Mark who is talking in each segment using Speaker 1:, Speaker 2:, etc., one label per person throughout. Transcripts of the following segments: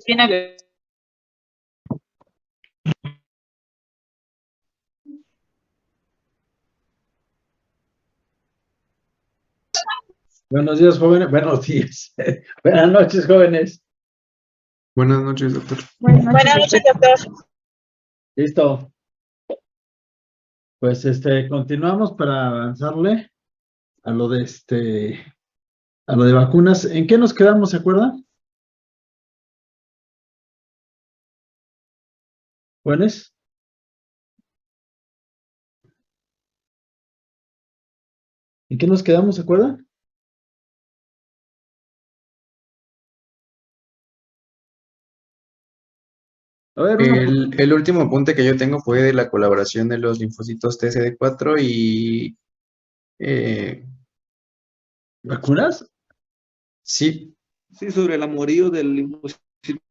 Speaker 1: Tiene.
Speaker 2: Buenos días, jóvenes. Buenos días. Buenas noches, jóvenes.
Speaker 3: Buenas noches, doctor.
Speaker 1: Buenas noches, doctor.
Speaker 2: Listo. Pues continuamos para avanzarle a lo de a lo de vacunas. ¿En qué nos quedamos, se acuerdan? ¿Jóvenes? ¿En qué nos quedamos, se acuerdan? A ver,
Speaker 3: El último apunte que yo tengo fue de la colaboración de los linfocitos TCD4 y
Speaker 2: ¿vacunas?
Speaker 3: sí,
Speaker 4: Sí, sobre el amorío del linfocito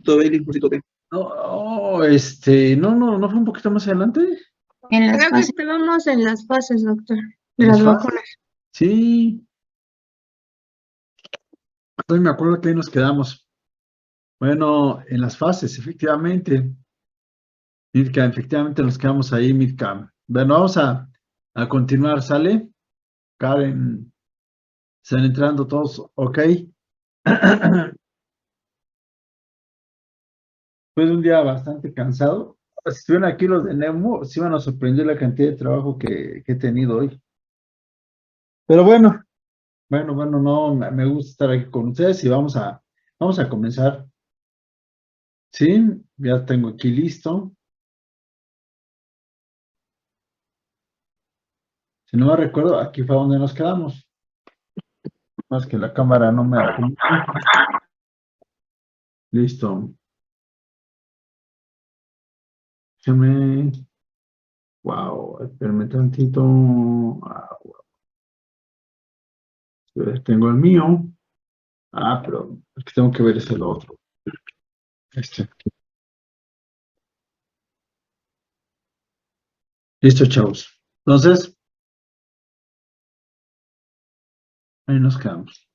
Speaker 4: B y linfocito T.
Speaker 2: No, no fue un poquito más adelante.
Speaker 5: En las
Speaker 6: Creo que
Speaker 5: fases.
Speaker 6: estábamos en las fases, doctor, de
Speaker 2: ¿En
Speaker 6: las
Speaker 2: las fases?
Speaker 6: vacunas.
Speaker 2: Sí. Todavía me acuerdo que ahí nos quedamos. Bueno, en las fases, efectivamente. Mirka, efectivamente nos quedamos ahí, Mirka. Bueno, vamos a continuar, ¿sale? Karen, están entrando todos, ¿ok? Fue un día bastante cansado. Si estuvieron aquí los de Nemo, se iban a sorprender la cantidad de trabajo que he tenido hoy. Pero bueno, no, me gusta estar aquí con ustedes y vamos a comenzar. Sí, ya tengo aquí listo. Si no me recuerdo, aquí fue donde nos quedamos. Más que la cámara no me apunta. Listo. Déjame. Wow, espérame tantito. Tengo el mío. Pero es que tengo que ver ese el otro. Listo, chavos. Entonces, ahí nos quedamos.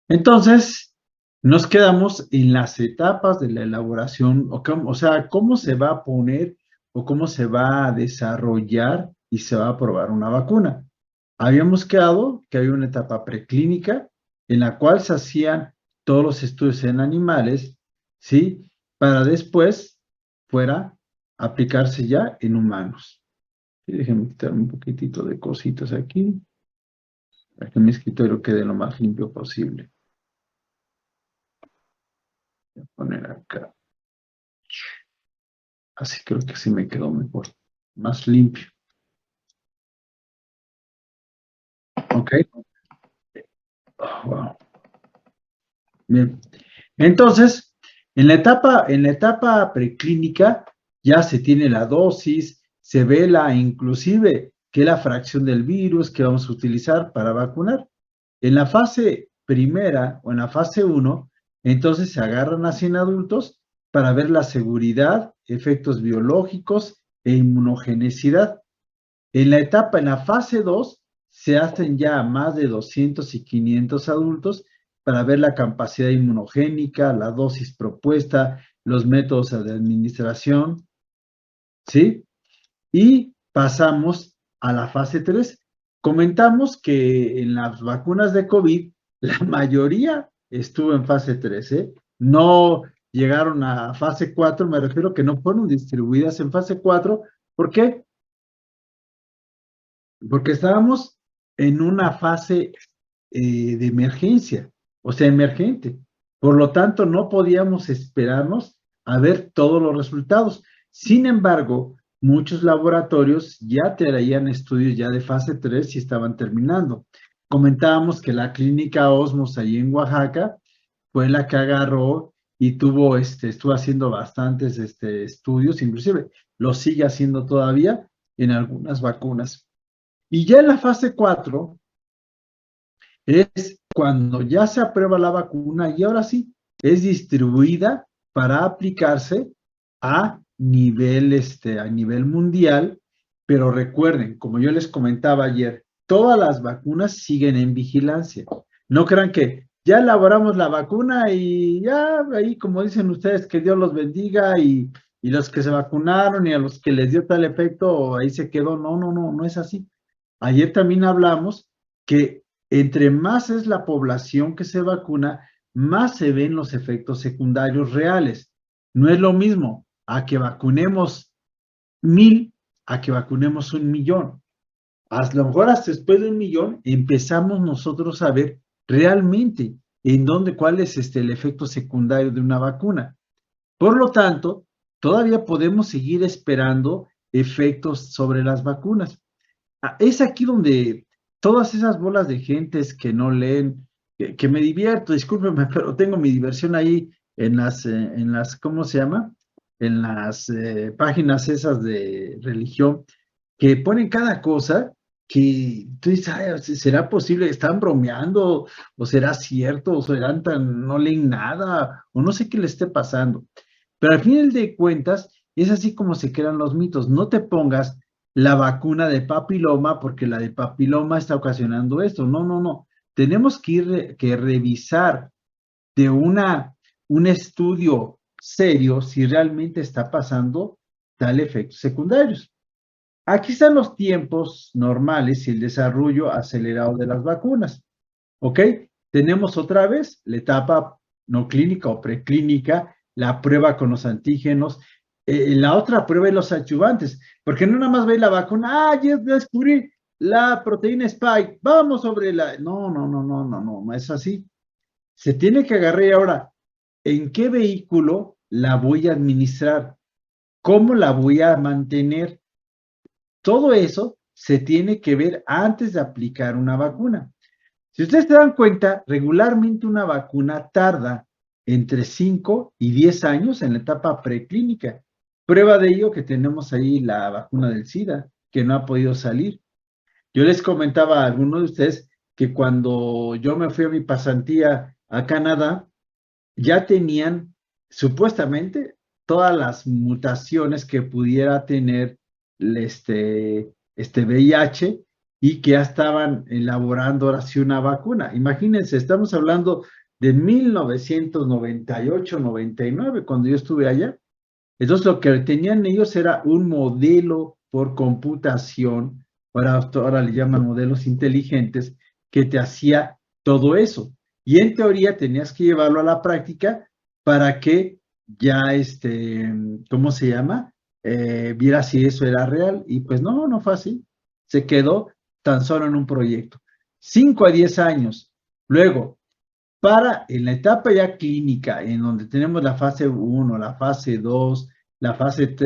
Speaker 2: Entonces, nos quedamos en las etapas de la elaboración, o sea, cómo se va a poner o cómo se va a desarrollar y se va a probar una vacuna. Habíamos quedado que había una etapa preclínica en la cual se hacían todos los estudios en animales, ¿sí? Para después fuera aplicarse ya en humanos. Y déjenme quitar un poquitito de cositas aquí, para que mi escritorio quede lo más limpio posible. Voy a poner acá. Así creo que sí me quedó mejor, más limpio. ¿Ok? Oh, wow. Bien. Entonces, en la etapa preclínica ya se tiene la dosis, se ve inclusive que la fracción del virus que vamos a utilizar para vacunar. En la fase primera o en la fase 1, entonces se agarran a 100 adultos para ver la seguridad, efectos biológicos e inmunogenicidad. En la fase 2, se hacen ya más de 200 y 500 adultos para ver la capacidad inmunogénica, la dosis propuesta, los métodos de administración, ¿sí? Y pasamos a la fase 3. Comentamos que en las vacunas de COVID, la mayoría estuvo en fase 3, ¿eh? No llegaron a fase 4, me refiero que no fueron distribuidas en fase 4. ¿Por qué? Porque estábamos en una fase de emergencia, o sea, emergente. Por lo tanto, no podíamos esperarnos a ver todos los resultados. Sin embargo, muchos laboratorios ya traían estudios ya de fase 3 y estaban terminando. Comentábamos que la clínica Osmos ahí en Oaxaca fue la que agarró y estuvo haciendo bastantes estudios, inclusive lo sigue haciendo todavía en algunas vacunas. Y ya en la fase 4 es cuando ya se aprueba la vacuna y ahora sí es distribuida para aplicarse a nivel mundial, pero recuerden, como yo les comentaba ayer, todas las vacunas siguen en vigilancia. No crean que ya elaboramos la vacuna y ya ahí, como dicen ustedes, que Dios los bendiga y los que se vacunaron y a los que les dio tal efecto, ahí se quedó. No, no, no, no es así. Ayer también hablamos que entre más es la población que se vacuna, más se ven los efectos secundarios reales. No es lo mismo a que vacunemos 1000 a que vacunemos 1,000,000. A lo mejor hasta después de 1,000,000 empezamos nosotros a ver realmente en dónde, cuál es el efecto secundario de una vacuna. Por lo tanto, todavía podemos seguir esperando efectos sobre las vacunas. Es aquí donde todas esas bolas de gentes que no leen, que me divierto, discúlpenme, pero tengo mi diversión ahí en las, ¿cómo se llama? En las páginas esas de religión, que ponen cada cosa que tú dices, "Ay, ¿será posible? ¿Están bromeando? ¿O será cierto? ¿O serán no leen nada? O no sé qué le esté pasando". Pero al final de cuentas, es así como se crean los mitos. No te pongas la vacuna de papiloma porque la de papiloma está ocasionando esto. No, no, no. Tenemos que revisar de un estudio serio si realmente está pasando tal efectos secundarios. Aquí están los tiempos normales y el desarrollo acelerado de las vacunas. ¿Ok? Tenemos otra vez la etapa no clínica o preclínica, la prueba con los antígenos, la otra prueba de los adyuvantes, porque no nada más ve la vacuna, ya descubrí la proteína Spike, vamos sobre la... No, no, no, no, no, no, no es así. Se tiene que agarrar ahora, ¿en qué vehículo la voy a administrar? ¿Cómo la voy a mantener? Todo eso se tiene que ver antes de aplicar una vacuna. Si ustedes se dan cuenta, regularmente una vacuna tarda entre 5 y 10 años en la etapa preclínica. Prueba de ello que tenemos ahí la vacuna del SIDA, que no ha podido salir. Yo les comentaba a algunos de ustedes que cuando yo me fui a mi pasantía a Canadá, ya tenían supuestamente todas las mutaciones que pudiera tener este VIH y que ya estaban elaborando ahora sí una vacuna. Imagínense, estamos hablando de 1998, 99, cuando yo estuve allá. Entonces lo que tenían ellos era un modelo por computación, ahora le llaman modelos inteligentes, que te hacía todo eso. Y en teoría tenías que llevarlo a la práctica para que ya, ¿cómo se llama? Viera si eso era real. Y pues no, no fue así. Se quedó tan solo en un proyecto. 5 a 10 años. Luego, en la etapa ya clínica, en donde tenemos la fase 1, la fase 2, la fase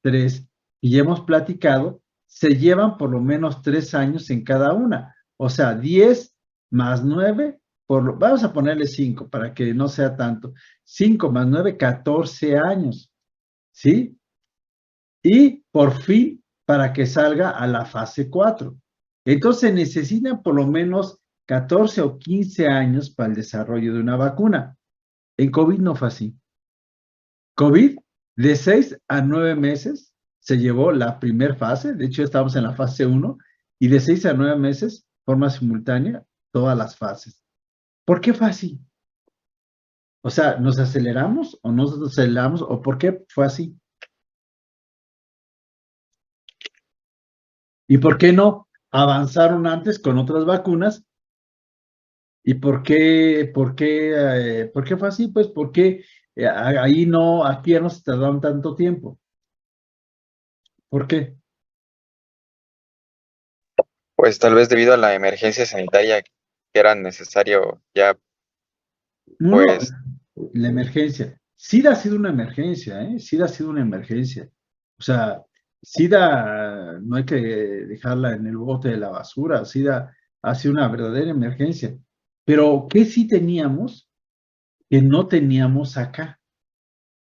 Speaker 2: 3, y ya hemos platicado, se llevan por lo menos 3 años en cada una. O sea, 10 más 9, vamos a ponerle 5 para que no sea tanto. 5 más 9, 14 años. ¿Sí? Y por fin, para que salga a la fase 4. Entonces necesitan por lo menos 14 o 15 años para el desarrollo de una vacuna. En COVID no fue así. COVID, de 6 a 9 meses, se llevó la primera fase, de hecho estamos en la fase 1, y de 6 a 9 meses, forma simultánea, todas las fases. ¿Por qué fue así? O sea, ¿nos aceleramos o no nos aceleramos o por qué fue así? ¿Y por qué no avanzaron antes con otras vacunas? ¿Y por qué fue así? Pues porque ahí no, aquí ya no se tardaron tanto tiempo. ¿Por qué?
Speaker 5: Pues tal vez debido a la emergencia sanitaria que era necesario ya,
Speaker 2: Uno,
Speaker 5: pues,
Speaker 2: la emergencia. SIDA ha sido una emergencia, ¿eh? SIDA ha sido una emergencia. O sea, SIDA no hay que dejarla en el bote de la basura. SIDA ha sido una verdadera emergencia. Pero, ¿qué sí teníamos que no teníamos acá?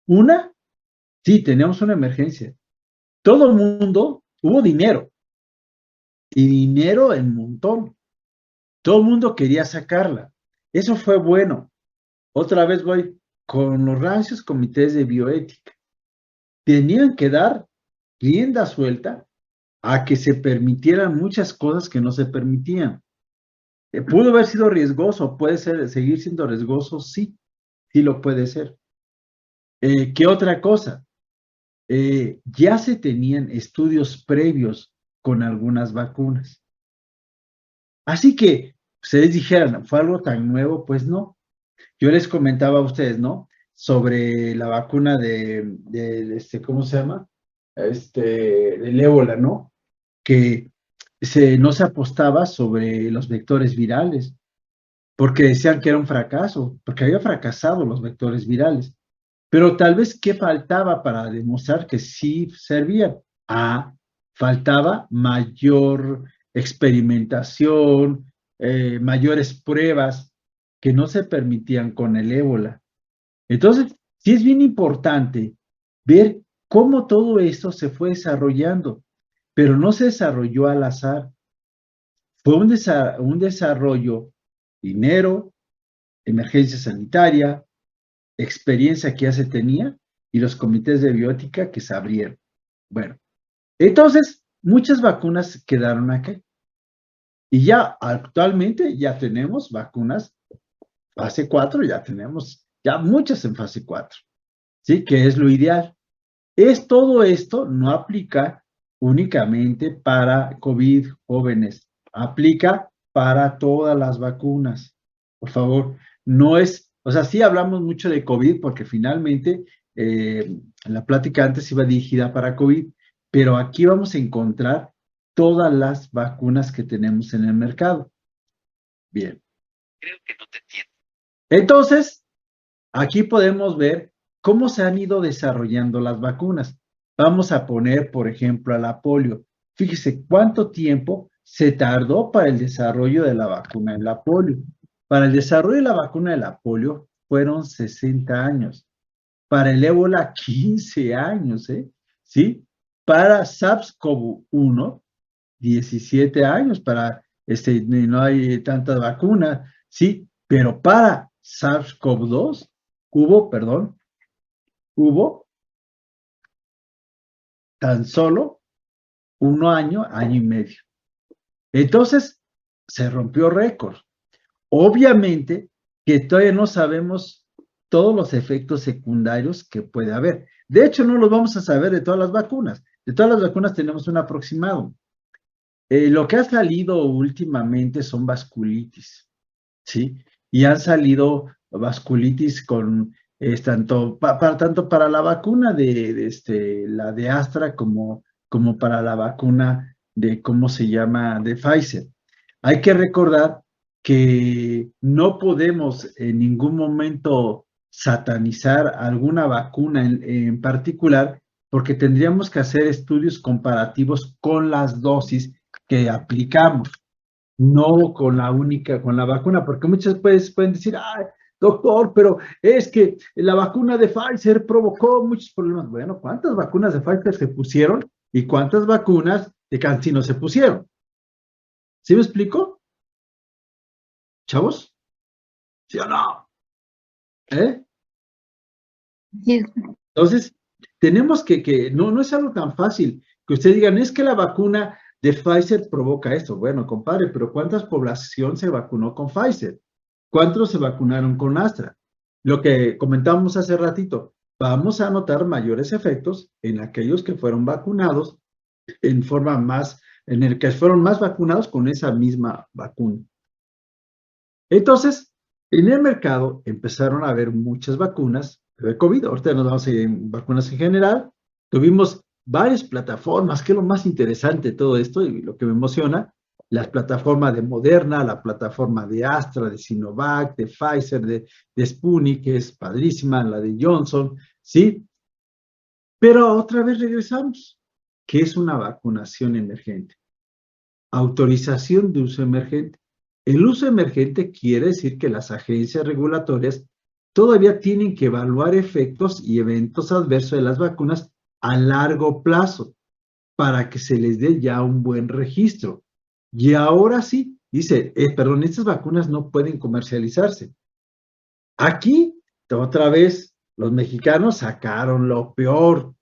Speaker 2: Una, sí, teníamos una emergencia. Todo el mundo, hubo dinero, y dinero en montón. Todo el mundo quería sacarla. Eso fue bueno. Otra vez voy con los rancios comités de bioética. Tenían que dar rienda suelta a que se permitieran muchas cosas que no se permitían. ¿Pudo haber sido riesgoso? ¿Puede seguir siendo riesgoso? Sí, sí lo puede ser. ¿Qué otra cosa? Ya se tenían estudios previos con algunas vacunas. Así que ustedes dijeran, ¿fue algo tan nuevo? Pues no. Yo les comentaba a ustedes, ¿no? Sobre la vacuna ¿cómo se llama? Del ébola, ¿no? Que no se apostaba sobre los vectores virales, porque decían que era un fracaso, porque había fracasado los vectores virales. Pero tal vez, ¿qué faltaba para demostrar que sí servían? Faltaba mayor experimentación, mayores pruebas que no se permitían con el ébola. Entonces, sí es bien importante ver cómo todo esto se fue desarrollando, pero no se desarrolló al azar. Fue un desarrollo, dinero, emergencia sanitaria, experiencia que ya se tenía y los comités de biótica que se abrieron. Bueno, entonces muchas vacunas quedaron aquí. Y ya actualmente ya tenemos vacunas fase 4, ya tenemos ya muchas en fase 4, ¿sí? Que es lo ideal. Todo esto no aplica únicamente para COVID jóvenes, aplica para todas las vacunas. Por favor, no es, o sea, sí hablamos mucho de COVID porque finalmente la plática antes iba dirigida para COVID, pero aquí vamos a encontrar todas las vacunas que tenemos en el mercado. Bien. Creo que no te entiendo. Entonces, aquí podemos ver cómo se han ido desarrollando las vacunas. Vamos a poner, por ejemplo, a la polio. Fíjese cuánto tiempo se tardó para el desarrollo de la vacuna de la polio. Para el desarrollo de la vacuna de la polio fueron 60 años. Para el ébola, 15 años, ¿sí? Para SARS-CoV-1, 17 años. Para no hay tanta vacuna, ¿sí? Pero para SARS-CoV-2 hubo tan solo 1 año, año y medio. Entonces, se rompió récord. Obviamente que todavía no sabemos todos los efectos secundarios que puede haber. De hecho, no los vamos a saber de todas las vacunas. De todas las vacunas tenemos un aproximado. Lo que ha salido últimamente son vasculitis, ¿sí? Y han salido vasculitis con tanto para la vacuna la de Astra como para la vacuna de, ¿cómo se llama?, de Pfizer. Hay que recordar que no podemos en ningún momento satanizar alguna vacuna en particular, porque tendríamos que hacer estudios comparativos con las dosis que aplicamos, no con la vacuna, porque muchas veces pueden decir, ay, doctor, pero es que la vacuna de Pfizer provocó muchos problemas. Bueno, ¿cuántas vacunas de Pfizer se pusieron y cuántas vacunas de CanSino se pusieron? ¿Sí me explico? ¿Chavos? ¿Sí o no?
Speaker 6: Sí.
Speaker 2: Entonces, tenemos no es algo tan fácil que ustedes digan, es que la vacuna de Pfizer provoca esto. Bueno, compadre, pero ¿cuántas población se vacunó con Pfizer? ¿Cuántos se vacunaron con Astra? Lo que comentábamos hace ratito, vamos a notar mayores efectos en aquellos que fueron vacunados en el que fueron más vacunados con esa misma vacuna. Entonces, en el mercado empezaron a haber muchas vacunas de COVID. Ahorita nos vamos a ir en vacunas en general. Tuvimos varias plataformas, que es lo más interesante de todo esto y lo que me emociona, la plataforma de Moderna, la plataforma de Astra, de Sinovac, de Pfizer, de Sputnik, que es padrísima, la de Johnson, ¿sí? Pero otra vez regresamos, ¿qué es una vacunación emergente? Autorización de uso emergente. El uso emergente quiere decir que las agencias regulatorias todavía tienen que evaluar efectos y eventos adversos de las vacunas a largo plazo para que se les dé ya un buen registro. Y ahora sí, dice, perdón, estas vacunas no pueden comercializarse. Aquí, otra vez, los mexicanos sacaron lo peor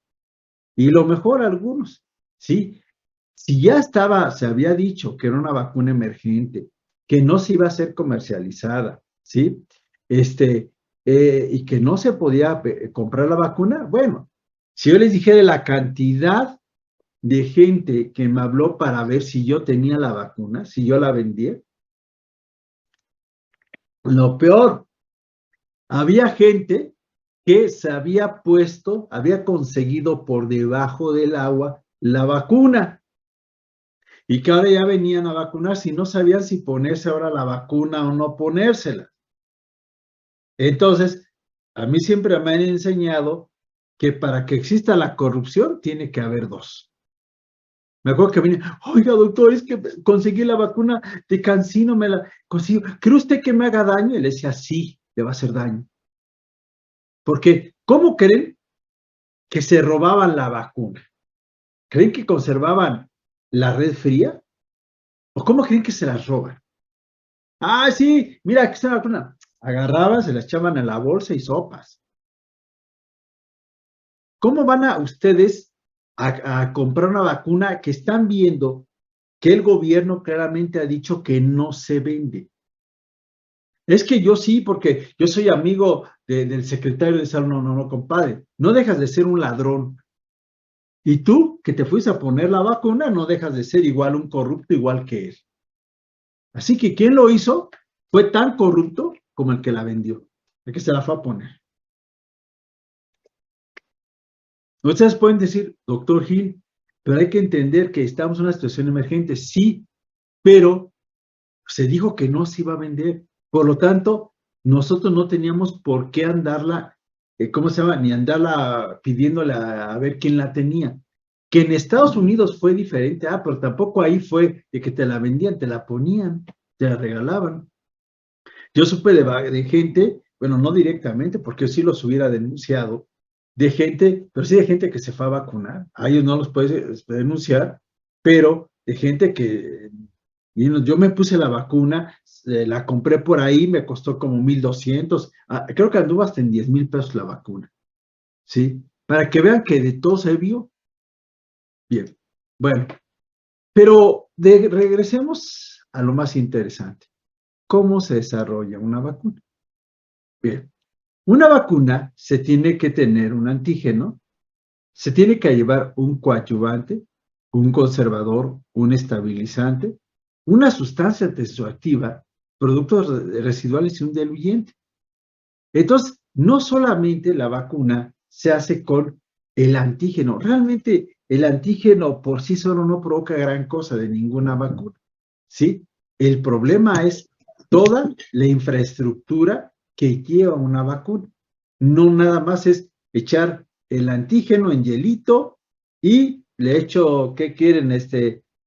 Speaker 2: y lo mejor algunos, ¿sí? Si ya se había dicho que era una vacuna emergente, que no se iba a ser comercializada, ¿sí? Y que no se podía comprar la vacuna. Bueno, si yo les dijera la cantidad de gente que me habló para ver si yo tenía la vacuna, si yo la vendía, lo peor, había gente que se había puesto, había conseguido por debajo del agua la vacuna y que ahora ya venían a vacunarse y no sabían si ponerse ahora la vacuna o no ponérsela. Entonces, a mí siempre me han enseñado que para que exista la corrupción tiene que haber dos. Me acuerdo que venía, oiga doctor, es que conseguí la vacuna de Cancino, me la consiguió. ¿Cree usted que me haga daño? Y le decía, sí, le va a hacer daño. Porque, ¿cómo creen que se robaban la vacuna? ¿Creen que conservaban la red fría? ¿O cómo creen que se las roban? Ah, sí, mira, aquí está la vacuna. Agarraban, se las echaban en la bolsa y sopas. ¿Cómo van a ustedes a comprar una vacuna que están viendo que el gobierno claramente ha dicho que no se vende? Es que yo sí, porque yo soy amigo del secretario de salud. No, no, no, compadre. No dejas de ser un ladrón. Y tú, que te fuiste a poner la vacuna, no dejas de ser igual un corrupto, igual que él. Así que quien lo hizo fue tan corrupto como el que la vendió, el que se la fue a poner. Ustedes pueden decir, doctor Gil, pero hay que entender que estamos en una situación emergente. Sí, pero se dijo que no se iba a vender. Por lo tanto, nosotros no teníamos por qué andarla, ¿cómo se llama? Ni andarla pidiéndole a ver quién la tenía. Que en Estados Unidos fue diferente, pero tampoco ahí fue de que te la vendían, te la ponían, te la regalaban. Yo supe de gente, bueno, no directamente, porque sí los hubiera denunciado, de gente, pero sí de gente que se fue a vacunar. A ellos no los puedes denunciar, pero de gente que, yo me puse la vacuna, la compré por ahí, me costó como 1,200, creo que anduvo hasta en 10,000 pesos la vacuna, ¿sí? Para que vean que de todo se vio. Bien, bueno, pero regresemos a lo más interesante. ¿Cómo se desarrolla una vacuna? Bien, una vacuna se tiene que tener un antígeno, se tiene que llevar un coadyuvante, un conservador, un estabilizante, una sustancia tesoactiva, productos residuales y un diluyente. Entonces, no solamente la vacuna se hace con el antígeno, realmente el antígeno por sí solo no provoca gran cosa de ninguna vacuna, ¿sí? El problema es toda la infraestructura que lleva una vacuna. No nada más es echar el antígeno en hielito y le echo, ¿qué quieren?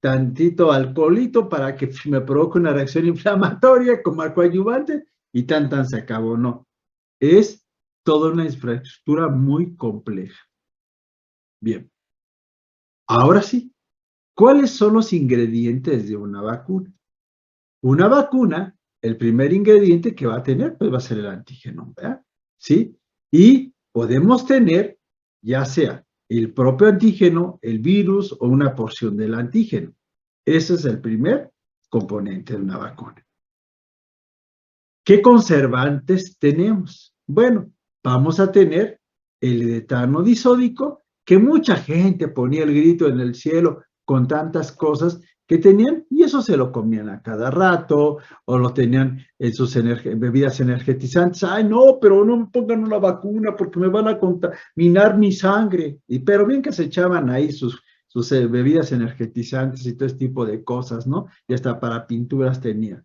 Speaker 2: Tantito alcoholito para que me provoque una reacción inflamatoria como al coadyuvante y tan se acabó, no. Es toda una infraestructura muy compleja. Bien, ahora sí, ¿cuáles son los ingredientes de una vacuna? Una vacuna, el primer ingrediente que va a tener, pues va a ser el antígeno, ¿verdad? ¿Sí? Y podemos tener, ya sea el propio antígeno, el virus o una porción del antígeno. Ese es el primer componente de una vacuna. ¿Qué conservantes tenemos? Bueno, vamos a tener el etano disódico, que mucha gente ponía el grito en el cielo con tantas cosas que tenían, y eso se lo comían a cada rato, o lo tenían en sus bebidas energetizantes. Ay, no, pero no me pongan una vacuna porque me van a contaminar mi sangre. Pero bien que se echaban ahí sus bebidas energetizantes y todo este tipo de cosas, ¿no? Y hasta para pinturas tenían.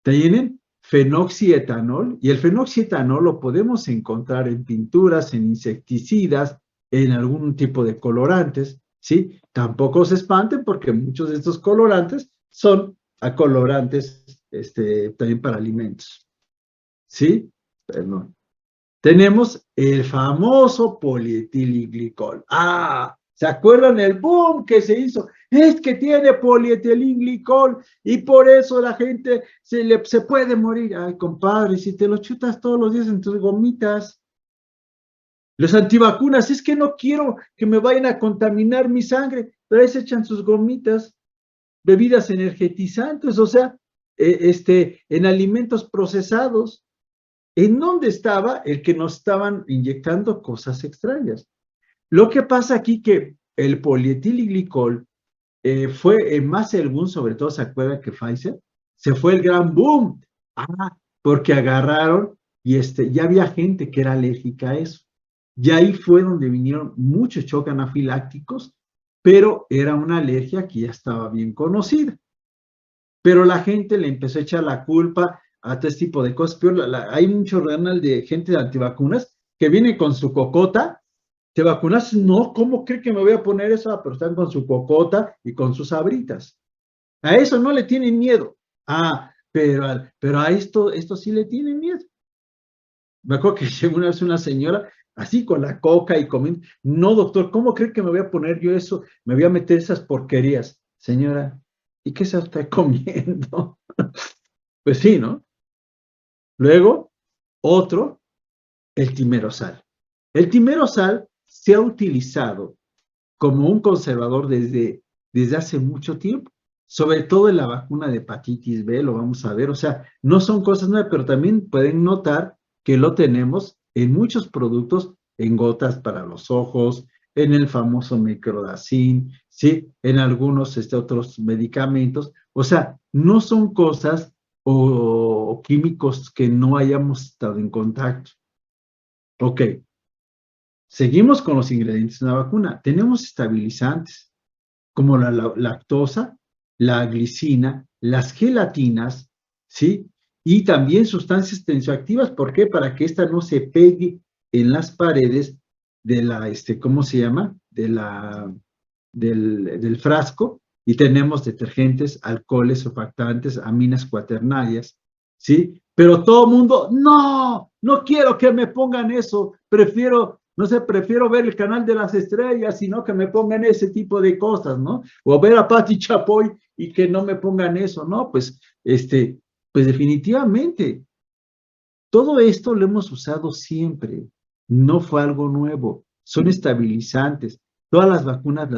Speaker 2: Tienen fenoxietanol, y el fenoxietanol lo podemos encontrar en pinturas, en insecticidas, en algún tipo de colorantes, ¿sí? Tampoco se espanten porque muchos de estos colorantes son colorantes también para alimentos, ¿sí? Perdón. Tenemos el famoso polietilenglicol. ¿Se acuerdan el boom que se hizo? Es que tiene polietilenglicol y por eso la gente se puede morir. Ay, compadre, si te lo chutas todos los días en tus gomitas. Los antivacunas, es que no quiero que me vayan a contaminar mi sangre, pero ahí se echan sus gomitas. bebidas energetizantes, o sea, en alimentos procesados. ¿En dónde estaba el que nos estaban inyectando cosas extrañas? Lo que pasa aquí que el polietilenglicol fue en más el boom, sobre todo se acuerda que Pfizer, se fue el gran boom. Porque agarraron y ya había gente que era alérgica a eso. Y ahí fue donde vinieron muchos choques anafilácticos, pero era una alergia que ya estaba bien conocida. Pero la gente le empezó a echar la culpa a todo este tipo de cosas. Pero hay mucho renal de gente de antivacunas que viene con su cocota. ¿Te vacunas? No, ¿cómo cree que me voy a poner eso? Pero están con su cocota y con sus sabritas. A eso no le tienen miedo. Pero a esto sí le tienen miedo. Me acuerdo que llegó una vez una señora así con la coca y comiendo. No, doctor, ¿cómo cree que me voy a poner yo eso? Me voy a meter esas porquerías. Señora, ¿y qué se está comiendo? Pues sí, ¿no? Luego, otro, el timerosal. El timerosal se ha utilizado como un conservador desde hace mucho tiempo, sobre todo en la vacuna de hepatitis B, lo vamos a ver, o sea, no son cosas nuevas, pero también pueden notar que lo tenemos en muchos productos, en gotas para los ojos, en el famoso microdacin, ¿sí? En algunos otros medicamentos, o sea, no son cosas o químicos que no hayamos estado en contacto. Ok. Seguimos con los ingredientes de una vacuna. Tenemos estabilizantes, como la lactosa, la glicina, las gelatinas, ¿sí? Y también sustancias tensioactivas. ¿Por qué? Para que esta no se pegue en las paredes de la, ¿cómo se llama? Del frasco. Y tenemos detergentes, alcoholes, surfactantes, aminas cuaternarias, ¿sí? Pero todo el mundo, no quiero que me pongan eso, prefiero ver el canal de las estrellas, sino que me pongan ese tipo de cosas, ¿no? O ver a Pati Chapoy y que no me pongan eso, ¿no? Pues definitivamente, todo esto lo hemos usado siempre, no fue algo nuevo, son estabilizantes. Todas las vacunas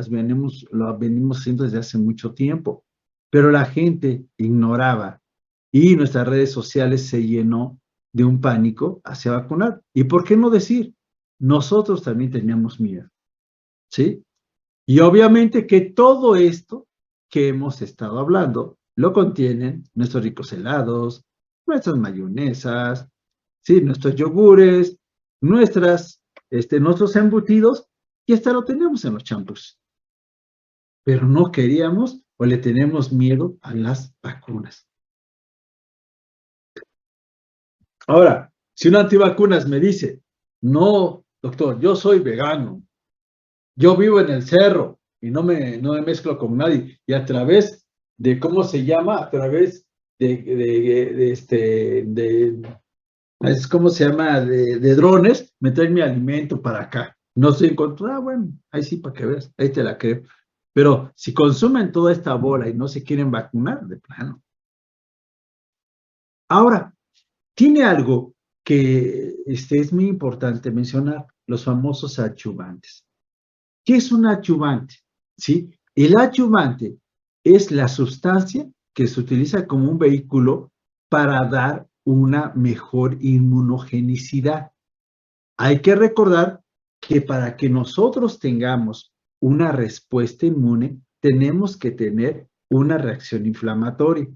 Speaker 2: lo venimos haciendo desde hace mucho tiempo, pero la gente ignoraba y nuestras redes sociales se llenó de un pánico hacia vacunar. ¿Y por qué no decir? Nosotros también teníamos miedo, ¿sí? Y obviamente que todo esto que hemos estado hablando lo contienen nuestros ricos helados, nuestras mayonesas, ¿sí? Nuestros yogures, nuestros embutidos, y hasta lo tenemos en los champús. Pero no queríamos o le tenemos miedo a las vacunas. Ahora, si un antivacunas me dice, no, doctor, yo soy vegano, yo vivo en el cerro y no me mezclo con nadie, y a través de, ¿cómo se llama? A través ¿cómo se llama? De drones, me traen mi alimento para acá. No estoy en contra, bueno, ahí sí, para que veas, ahí te la creo. Pero si consumen toda esta bola y no se quieren vacunar, de plano. Ahora, tiene algo que es muy importante mencionar, los famosos adyuvantes. ¿Qué es un adyuvante? ¿Sí? El adyuvante es la sustancia que se utiliza como un vehículo para dar una mejor inmunogenicidad. Hay que recordar que para que nosotros tengamos una respuesta inmune, tenemos que tener una reacción inflamatoria,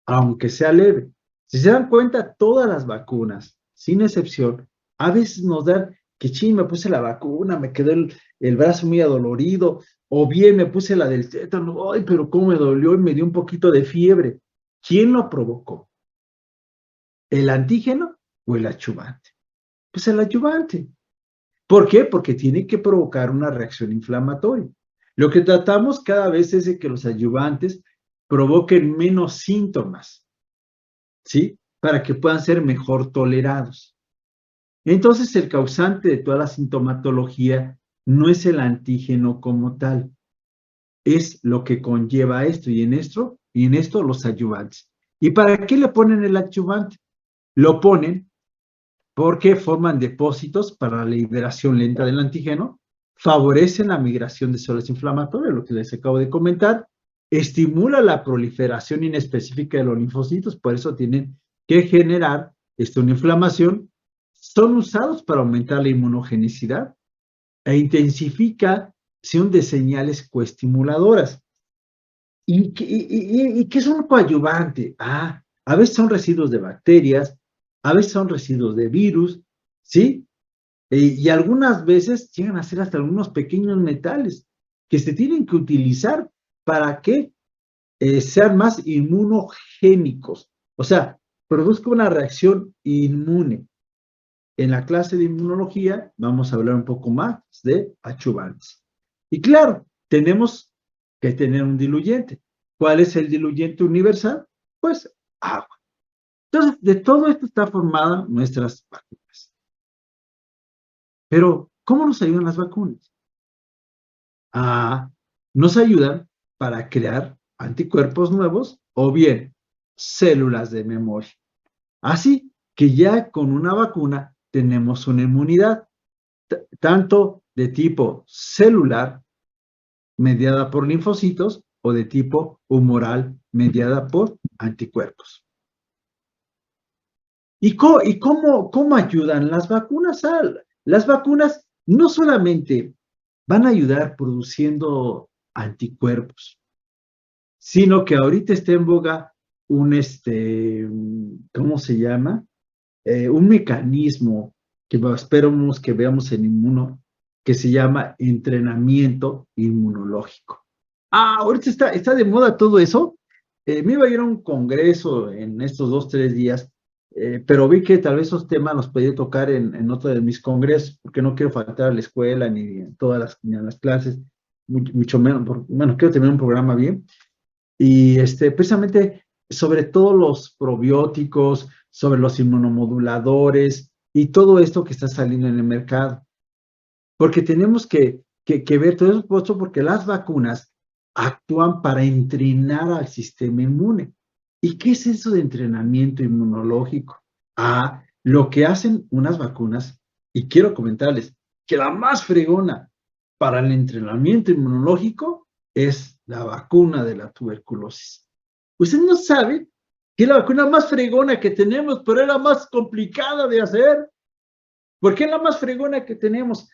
Speaker 2: aunque sea leve. Si se dan cuenta, todas las vacunas, sin excepción, a veces nos dan que me puse la vacuna, me quedó el brazo muy adolorido, o bien me puse la del tétano, ay, pero cómo me dolió y me dio un poquito de fiebre. ¿Quién lo provocó? ¿El antígeno o el adyuvante? Pues el adyuvante. ¿Por qué? Porque tiene que provocar una reacción inflamatoria. Lo que tratamos cada vez es de que los adyuvantes provoquen menos síntomas, ¿sí? Para que puedan ser mejor tolerados. Entonces, el causante de toda la sintomatología no es el antígeno como tal, es lo que conlleva esto, y en esto los adyuvantes. ¿Y para qué le ponen el adyuvante? Lo ponen porque forman depósitos para la liberación lenta del antígeno, favorecen la migración de células inflamatorias, lo que les acabo de comentar, estimula la proliferación inespecífica de los linfocitos, por eso tienen que generar una inflamación. Son usados para aumentar la inmunogenicidad e intensificación de señales coestimuladoras. ¿Y qué son coadyuvantes? A veces son residuos de bacterias, a veces son residuos de virus, ¿sí? Y algunas veces llegan a ser hasta algunos pequeños metales que se tienen que utilizar para que sean más inmunogénicos, o sea, produzca una reacción inmune. En la clase de inmunología vamos a hablar un poco más de coadyuvantes. Y claro, tenemos que tener un diluyente. ¿Cuál es el diluyente universal? Pues agua. Entonces, de todo esto está formada nuestras vacunas. Pero, ¿cómo nos ayudan las vacunas? Nos ayudan para crear anticuerpos nuevos o bien células de memoria. Así que ya con una vacuna tenemos una inmunidad, tanto de tipo celular, mediada por linfocitos, o de tipo humoral, mediada por anticuerpos. ¿Y cómo ayudan las vacunas? Las vacunas no solamente van a ayudar produciendo anticuerpos, sino que ahorita está en boga ¿cómo se llama? Un mecanismo que esperamos que veamos en inmuno, que se llama entrenamiento inmunológico. Ahorita está de moda todo eso. Me iba a ir a un congreso en estos 2-3 días, pero vi que tal vez esos temas los podía tocar en otro de mis congresos, porque no quiero faltar a la escuela ni en todas las clases, mucho menos, bueno, quiero tener un programa bien. Y precisamente sobre todos los probióticos, sobre los inmunomoduladores y todo esto que está saliendo en el mercado. Porque tenemos que ver todo eso, porque las vacunas actúan para entrenar al sistema inmune. ¿Y qué es eso de entrenamiento inmunológico? Lo que hacen unas vacunas, y quiero comentarles que la más fregona para el entrenamiento inmunológico es la vacuna de la tuberculosis. Usted no sabe que es la vacuna más fregona que tenemos, pero es la más complicada de hacer. ¿Por qué es la más fregona que tenemos?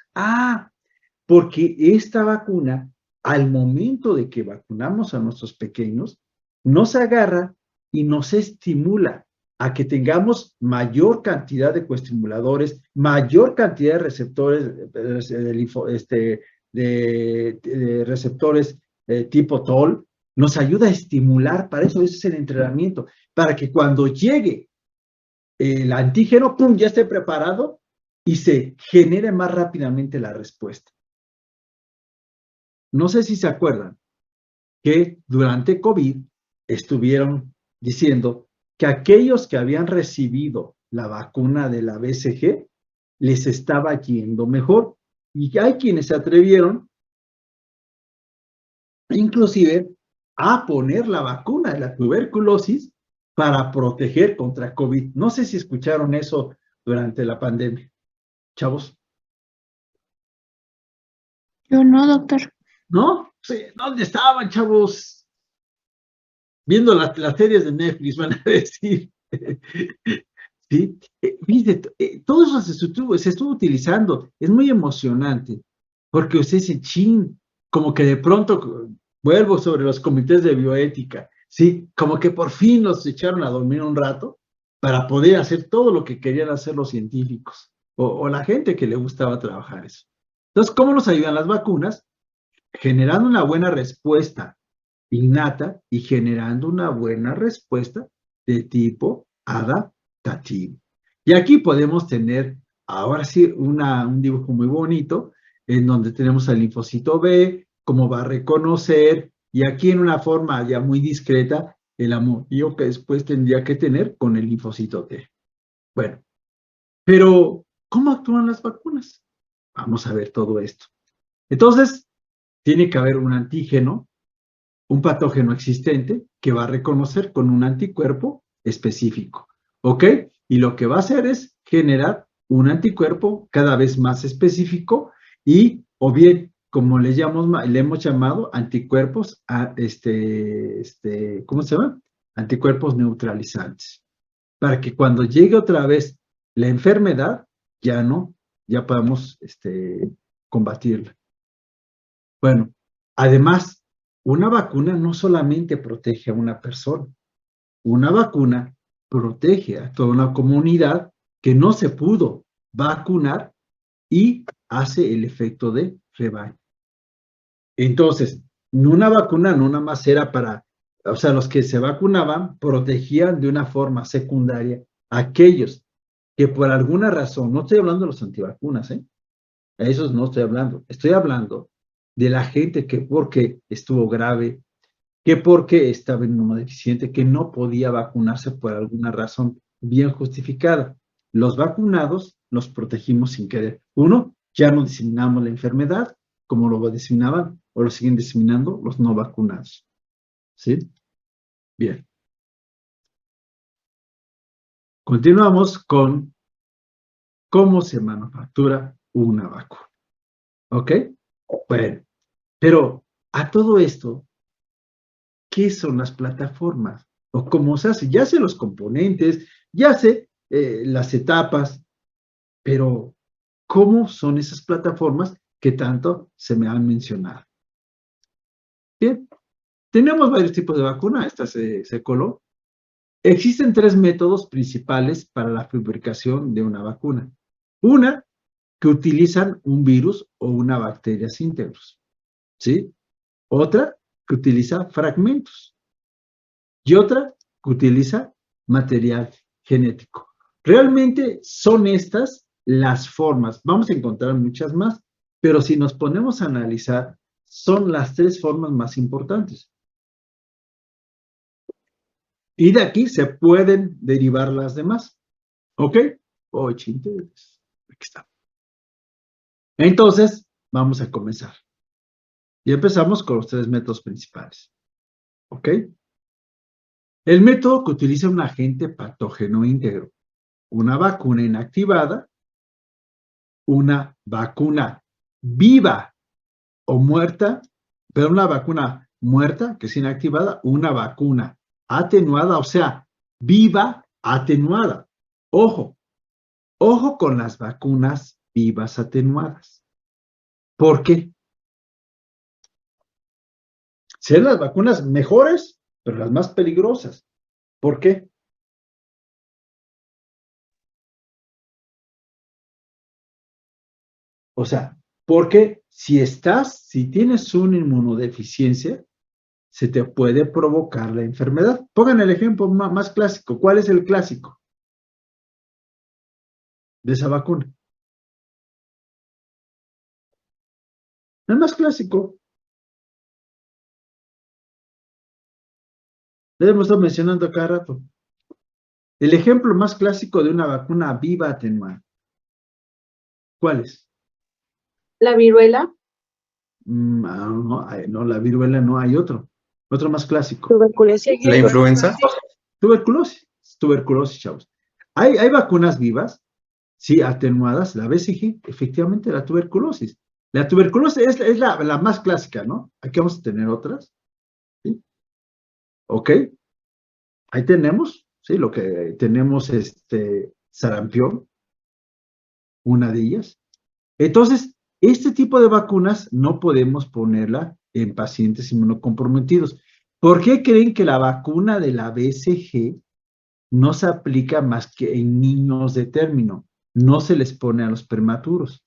Speaker 2: Porque esta vacuna, al momento de que vacunamos a nuestros pequeños, nos agarra y nos estimula a que tengamos mayor cantidad de coestimuladores, mayor cantidad de receptores de receptores tipo TOL, nos ayuda a estimular, para eso ese es el entrenamiento, para que cuando llegue el antígeno, ¡pum!, ya esté preparado y se genere más rápidamente la respuesta. No sé si se acuerdan que durante COVID estuvieron diciendo que aquellos que habían recibido la vacuna de la BCG les estaba yendo mejor. Y hay quienes se atrevieron inclusive a poner la vacuna de la tuberculosis para proteger contra COVID. No sé si escucharon eso durante la pandemia, chavos.
Speaker 6: Yo no, doctor.
Speaker 2: ¿No? Sí, ¿dónde estaban, chavos? Viendo las series de Netflix, van a decir. ¿Sí? Todo eso se estuvo utilizando. Es muy emocionante, porque usted dice, chin, como que de pronto vuelvo sobre los comités de bioética, ¿sí? Como que por fin los echaron a dormir un rato para poder hacer todo lo que querían hacer los científicos o la gente que le gustaba trabajar eso. Entonces, ¿cómo nos ayudan las vacunas? Generando una buena respuesta innata y generando una buena respuesta de tipo adaptativo. Y aquí podemos tener, ahora sí, un dibujo muy bonito, en donde tenemos al linfocito B, cómo va a reconocer, y aquí en una forma ya muy discreta, el amorío que después tendría que tener con el linfocito T. Bueno, pero ¿cómo actúan las vacunas? Vamos a ver todo esto. Entonces, tiene que haber un antígeno, un patógeno existente que va a reconocer con un anticuerpo específico, ¿ok? Y lo que va a hacer es generar un anticuerpo cada vez más específico y o bien como le hemos llamado anticuerpos, ¿cómo se llama? Anticuerpos neutralizantes. Para que cuando llegue otra vez la enfermedad, ya podamos combatirla. Bueno, además, una vacuna no solamente protege a una persona, una vacuna protege a toda una comunidad que no se pudo vacunar y hace el efecto de rebaño. Entonces, una vacuna no nada más era para, o sea, los que se vacunaban protegían de una forma secundaria a aquellos que por alguna razón, no estoy hablando de los antivacunas, a esos no estoy hablando de la gente que porque estuvo grave, que porque estaba inmunodeficiente, que no podía vacunarse por alguna razón bien justificada. Los vacunados los protegimos sin querer. Uno, ya no diseminamos la enfermedad, como lo diseminaban o lo siguen diseminando los no vacunados. ¿Sí? Bien. Continuamos con cómo se manufactura una vacuna. ¿Ok? Bueno, pero a todo esto, ¿qué son las plataformas? ¿O cómo se hace? Ya sé los componentes, ya sé las etapas, pero ¿cómo son esas plataformas que tanto se me han mencionado? Bien, tenemos varios tipos de vacuna, esta se coló. Existen 3 métodos principales para la fabricación de una vacuna. Una, que utilizan un virus o una bacteria íntegros, ¿sí? Otra, que utiliza fragmentos. Y otra, que utiliza material genético. Realmente son estas las formas. Vamos a encontrar muchas más, pero si nos ponemos a analizar, son las 3 formas más importantes. Y de aquí se pueden derivar las demás. ¿Ok? Aquí está. Entonces, vamos a comenzar. Y empezamos con los 3 métodos principales. ¿Ok? El método que utiliza un agente patógeno íntegro, una vacuna inactivada, una vacuna viva o muerta, pero una vacuna muerta, que es inactivada, una vacuna atenuada, o sea, viva atenuada. Ojo con las vacunas vivas atenuadas. ¿Por qué? Ser las vacunas mejores, pero las más peligrosas. ¿Por qué? O sea, porque si tienes una inmunodeficiencia, se te puede provocar la enfermedad. Pongan el ejemplo más clásico. ¿Cuál es el clásico de esa vacuna? El más clásico. Le hemos estado mencionando cada rato. El ejemplo más clásico de una vacuna viva atenuada. ¿Cuál es?
Speaker 1: La viruela,
Speaker 2: No, la viruela no, hay otro. Otro más clásico.
Speaker 1: tuberculosis.
Speaker 3: ¿La influenza?
Speaker 2: Tuberculosis, chavos. Hay vacunas vivas, sí, atenuadas, la BCG, efectivamente la tuberculosis. La tuberculosis es la más clásica, ¿no? Aquí vamos a tener otras. ¿Sí? ¿Ok? Ahí tenemos, ¿sí? Lo que tenemos, sarampión, una de ellas. Entonces, este tipo de vacunas no podemos ponerla en pacientes inmunocomprometidos. ¿Por qué creen que la vacuna de la BCG no se aplica más que en niños de término? No se les pone a los prematuros.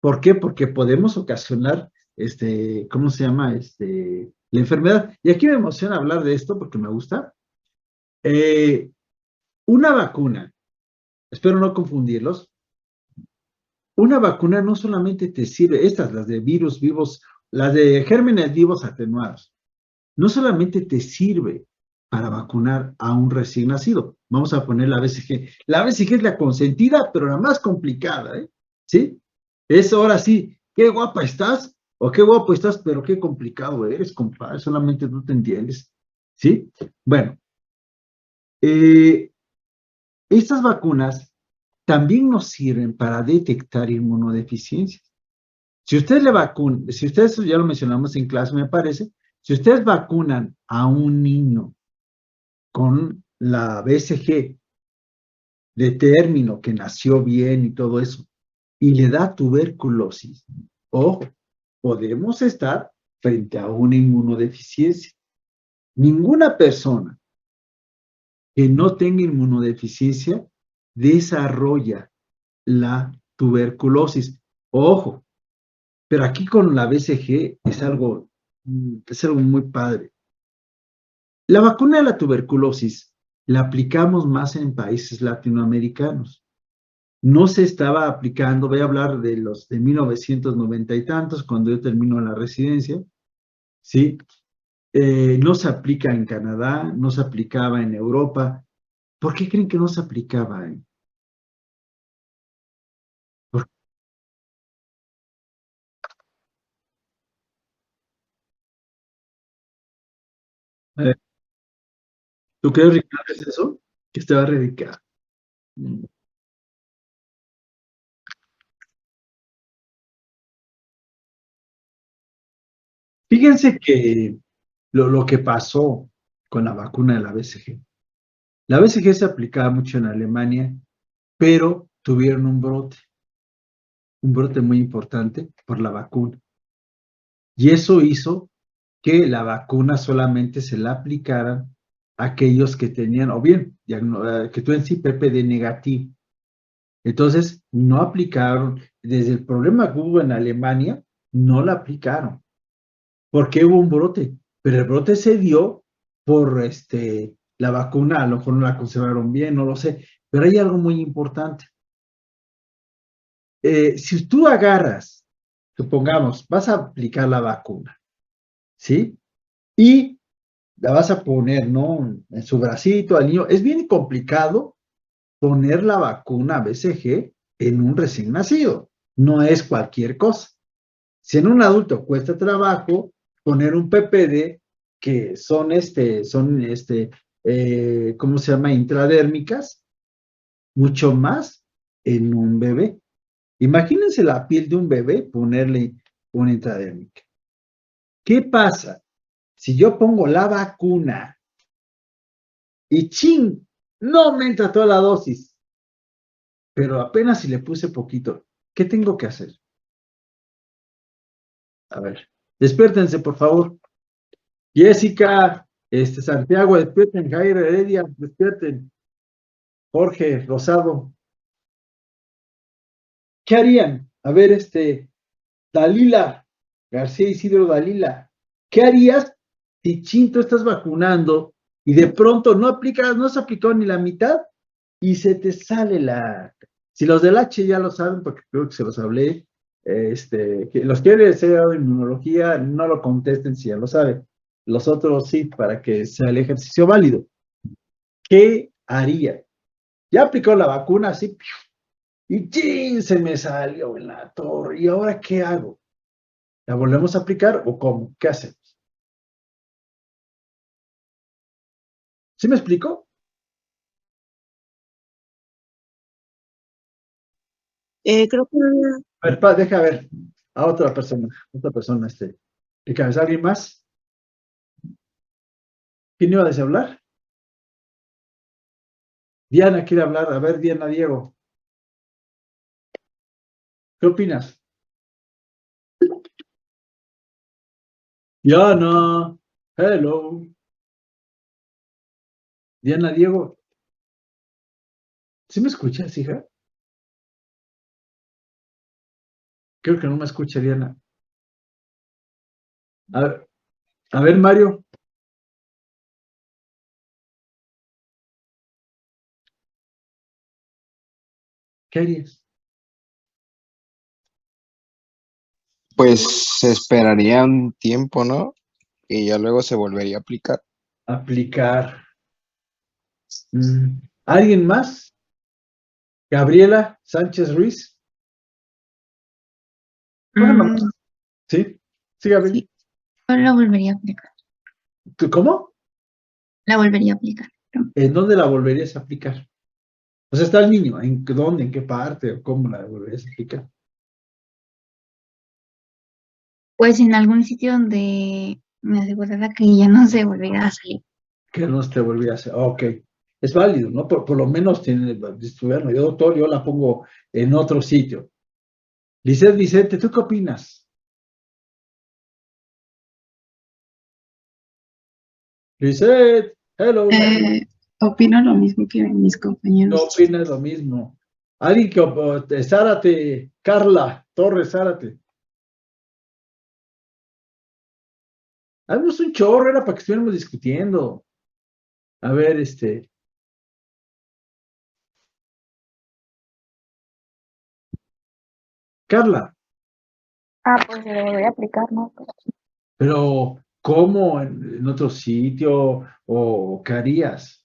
Speaker 2: ¿Por qué? Porque podemos ocasionar, ¿cómo se llama? La enfermedad. Y aquí me emociona hablar de esto porque me gusta. Una vacuna, espero no confundirlos, una vacuna no solamente te sirve, las de virus vivos, las de gérmenes vivos atenuados, no solamente te sirve para vacunar a un recién nacido. Vamos a poner la BCG. La BCG es la consentida, pero la más complicada, ¿eh? ¿Sí? Es ahora sí, qué guapa estás, o qué guapo estás, pero qué complicado eres, compadre, solamente tú te entiendes. ¿Sí? Bueno, estas vacunas también nos sirven para detectar inmunodeficiencias. Si ustedes le vacunan, si ustedes, ya lo mencionamos en clase, me parece, si ustedes vacunan a un niño con la BCG de término, que nació bien y todo eso, y le da tuberculosis, ojo, podemos estar frente a una inmunodeficiencia. Ninguna persona que no tenga inmunodeficiencia desarrolla la tuberculosis. Ojo, pero aquí con la BCG es algo muy padre. La vacuna de la tuberculosis la aplicamos más en países latinoamericanos. No se estaba aplicando, voy a hablar de los de 1990 y tantos, cuando yo termino la residencia, ¿sí? No se aplica en Canadá, no se aplicaba en Europa. ¿Por qué creen que no se aplicaba? ¿Por qué? ¿Tú crees, Ricardo, es eso? Que te va a erradicar. Fíjense que lo que pasó con la vacuna de la BCG. La BCG se aplicaba mucho en Alemania, pero tuvieron un brote muy importante por la vacuna. Y eso hizo que la vacuna solamente se la aplicaran a aquellos que tenían, o bien, que tuvieran sí PPD negativo. Entonces, no aplicaron, desde el problema que hubo en Alemania, no la aplicaron, porque hubo un brote, pero el brote se dio por la vacuna, a lo mejor no la conservaron bien, no lo sé, pero hay algo muy importante. Si tú agarras, supongamos, vas a aplicar la vacuna, ¿sí? Y la vas a poner, ¿no? En su bracito al niño. Es bien complicado poner la vacuna BCG en un recién nacido. No es cualquier cosa. Si en un adulto cuesta trabajo poner un PPD que ¿cómo se llama? Intradérmicas, mucho más en un bebé. Imagínense la piel de un bebé, ponerle una intradérmica. ¿Qué pasa? Si yo pongo la vacuna y ¡chin! No me entra toda la dosis, pero apenas si le puse poquito, ¿qué tengo que hacer? A ver, despiértense, por favor. Jessica, Santiago, despierten, Jair Heredia, despierten. Jorge Rosado, ¿qué harían? A ver, Dalila, García Isidro Dalila, ¿qué harías si chin, tú estás vacunando y de pronto no aplicas, no se aplicó ni la mitad y se te sale si los del H ya lo saben, porque creo que se los hablé, que los que han dado inmunología no lo contesten si ya lo saben. Los otros sí, para que sea el ejercicio válido. ¿Qué haría? Ya aplicó la vacuna, así, y ¡chin! Se me salió en la torre. ¿Y ahora qué hago? ¿La volvemos a aplicar o cómo? ¿Qué hacemos? ¿Sí me explico?
Speaker 6: Creo que
Speaker 2: A ver, deja ver a otra persona, ¿de cabeza alguien más? ¿Quién iba a deshablar? Diana quiere hablar. A ver, Diana, Diego, ¿qué opinas? Diana, hello. Diana, Diego, ¿sí me escuchas, hija? Creo que no me escucha, Diana. A ver, Mario. ¿Qué harías?
Speaker 3: Pues se esperaría un tiempo, ¿no? Y ya luego se volvería a aplicar.
Speaker 2: Aplicar. ¿Alguien más? Gabriela Sánchez Ruiz. Bueno,
Speaker 6: mm,
Speaker 2: sí, sí, Gabriela.
Speaker 6: sí, yo la volvería a aplicar.
Speaker 2: ¿Tú cómo?
Speaker 6: La volvería a aplicar.
Speaker 2: ¿En dónde la volverías a aplicar? O sea, está el niño, ¿en dónde, en qué parte o cómo la volverías a aplicar?
Speaker 6: Pues en algún sitio donde me asegurara que ya no se volviera a salir.
Speaker 2: Que no te volví a hacer. Ok, es válido, ¿no? Por lo menos tiene, bueno, yo doctor, yo la pongo en otro sitio. Lisette Vicente, ¿tú qué opinas? Lisette, hello.
Speaker 7: Opino lo mismo que mis
Speaker 2: ¿Qué
Speaker 7: compañeros.
Speaker 2: opinas lo mismo? Alguien que, Zárate, Carla Torres Zárate. Haznos un chorro, era para que estuviéramos discutiendo. A ver, Carla,
Speaker 8: Pues se le volvería a aplicar, ¿no?
Speaker 2: pero ¿cómo? ¿En otro sitio? ¿O qué harías?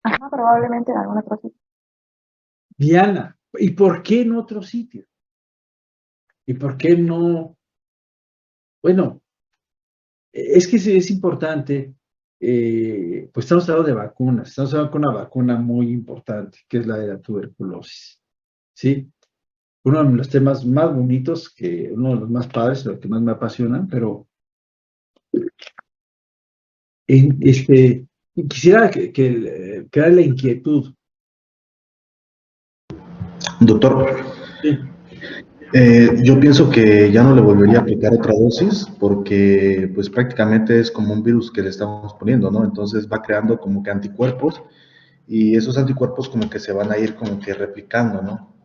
Speaker 8: Ajá, probablemente en algún otro sitio.
Speaker 2: Diana, ¿y por qué en otro sitio? ¿Y por qué no? Bueno, es que sí es importante, pues estamos hablando de vacunas, estamos hablando de una vacuna muy importante, que es la de la tuberculosis, ¿sí? Uno de los temas más bonitos, uno de los más padres, los que más me apasionan, pero quisiera crear la inquietud.
Speaker 9: Doctor,
Speaker 2: Sí.
Speaker 9: yo pienso que ya no le volvería a aplicar otra dosis porque pues prácticamente es como un virus que le estamos poniendo, ¿no? Entonces va creando como que anticuerpos y esos anticuerpos como que se van a ir como que replicando, ¿no?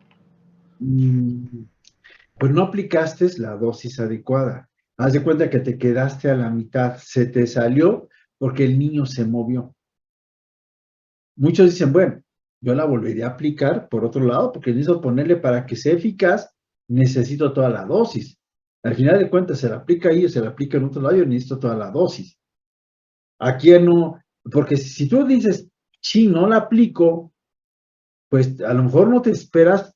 Speaker 2: Pues no aplicaste la dosis adecuada. Haz de cuenta que te quedaste a la mitad, se te salió porque el niño se movió. Muchos dicen, bueno, yo la volvería a aplicar por otro lado, porque necesito ponerle para que sea eficaz, necesito toda la dosis. Al final de cuentas, se la aplica ahí o se la aplica en otro lado, yo necesito toda la dosis. Aquí no, porque si tú dices, sí, no la aplico, pues a lo mejor no te esperas,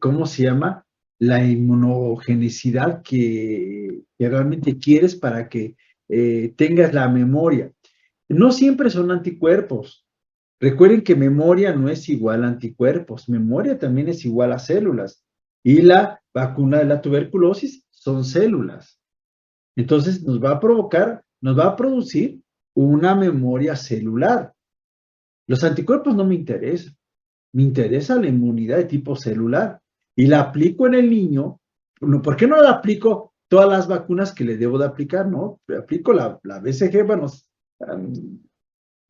Speaker 2: ¿cómo se llama? La inmunogenicidad que realmente quieres para que tengas la memoria. No siempre son anticuerpos. Recuerden que memoria no es igual a anticuerpos, memoria también es igual a células. Y la vacuna de la tuberculosis son células. Entonces nos va a producir una memoria celular. Los anticuerpos no me interesan, me interesa la inmunidad de tipo celular. Y la aplico en el niño. ¿Por qué no la aplico todas las vacunas que le debo de aplicar? No, aplico la BCG, bueno,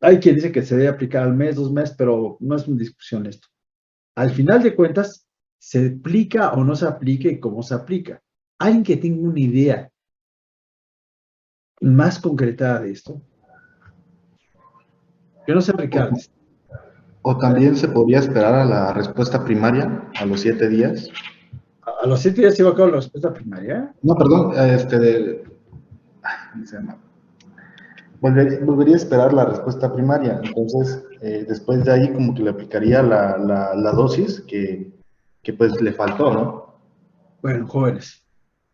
Speaker 2: hay quien dice que se debe aplicar al mes, 2 meses, pero no es una discusión esto. Al final de cuentas, ¿se aplica o no se aplica y cómo se aplica? Alguien que tenga una idea más concretada de esto. Yo no sé, Ricardo.
Speaker 9: O también se podría esperar a la respuesta primaria a los 7 días.
Speaker 2: ¿A los 7 días se va a cabo la respuesta primaria?
Speaker 9: No, perdón, se llama. Volvería a esperar la respuesta primaria. Entonces, después de ahí como que le aplicaría la dosis que pues le faltó, ¿no?
Speaker 2: Bueno, jóvenes.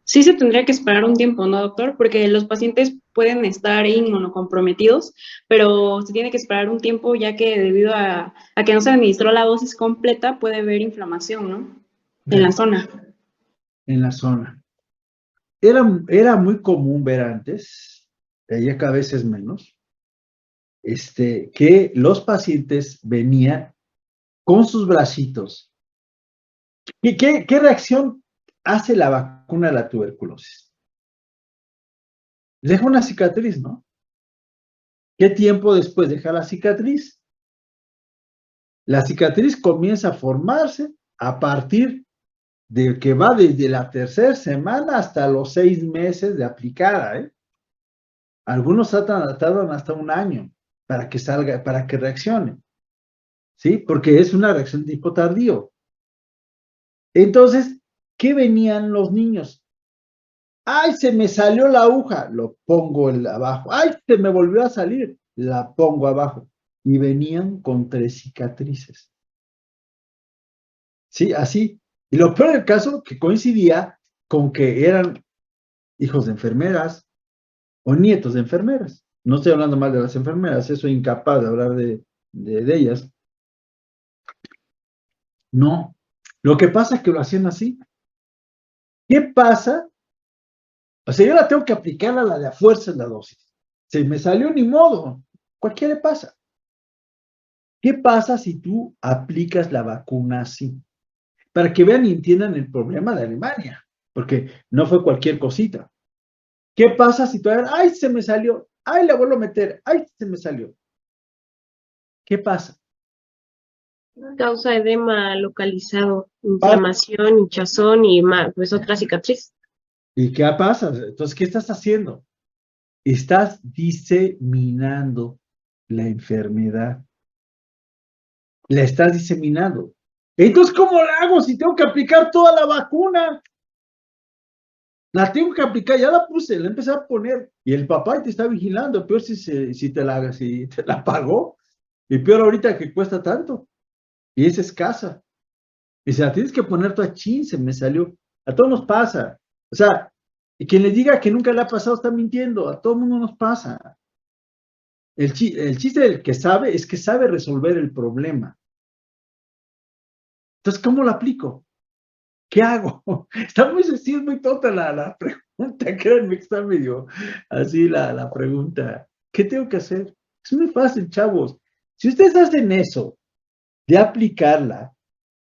Speaker 10: Sí se tendría que esperar un tiempo, ¿no, doctor? Porque los pacientes pueden estar inmunocomprometidos, pero se tiene que esperar un tiempo ya que debido a que no se administró la dosis completa puede haber inflamación, ¿no? En la zona.
Speaker 2: En la zona. Era muy común ver antes, ya cada vez es menos, que los pacientes venían con sus bracitos. ¿Y qué reacción hace la vacuna de la tuberculosis? Deja una cicatriz, ¿no? ¿Qué tiempo después deja la cicatriz? La cicatriz comienza a formarse a partir de que va desde la tercera semana hasta los 6 meses de aplicada, ¿eh? Algunos tardan hasta un año para que salga, para que reaccione, ¿sí? Porque es una reacción de tipo tardío. Entonces, ¿qué venían los niños? ¡Ay, se me salió la aguja! Lo pongo abajo. ¡Ay, se me volvió a salir! La pongo abajo. Y venían con 3 cicatrices. ¿Sí? Así. Y lo peor del caso, que coincidía con que eran hijos de enfermeras o nietos de enfermeras. No estoy hablando mal de las enfermeras, soy incapaz de hablar de ellas. No. Lo que pasa es que lo hacían así. ¿Qué pasa? O sea, yo la tengo que aplicar a la de a fuerza en la dosis. Se me salió ni modo. Cualquiera le pasa. ¿Qué pasa si tú aplicas la vacuna así? Para que vean y entiendan el problema de Alemania, porque no fue cualquier cosita. ¿Qué pasa si tú, ay, se me salió, ay, la vuelvo a meter, ay, se me salió? ¿Qué pasa?
Speaker 11: Causa edema localizado, inflamación, hinchazón y pues otra cicatriz.
Speaker 2: ¿Y qué pasa? Entonces, ¿qué estás haciendo? Estás diseminando la enfermedad. La estás diseminando. Entonces, ¿cómo la hago si tengo que aplicar toda la vacuna? La tengo que aplicar, ya la puse, la empecé a poner. Y el papá te está vigilando, peor si te la pagó. Y peor ahorita que cuesta tanto. Y es escasa. Y se la tienes que poner toda chin, se me salió. A todos nos pasa. O sea, y quien le diga que nunca le ha pasado está mintiendo. A todo mundo nos pasa. El chiste del que sabe es que sabe resolver el problema. Entonces, ¿cómo lo aplico? ¿Qué hago? Está muy sencillo, muy tonta la pregunta. Créanme que está medio así la pregunta. ¿Qué tengo que hacer? Es muy fácil, chavos. Si ustedes hacen eso, de aplicarla,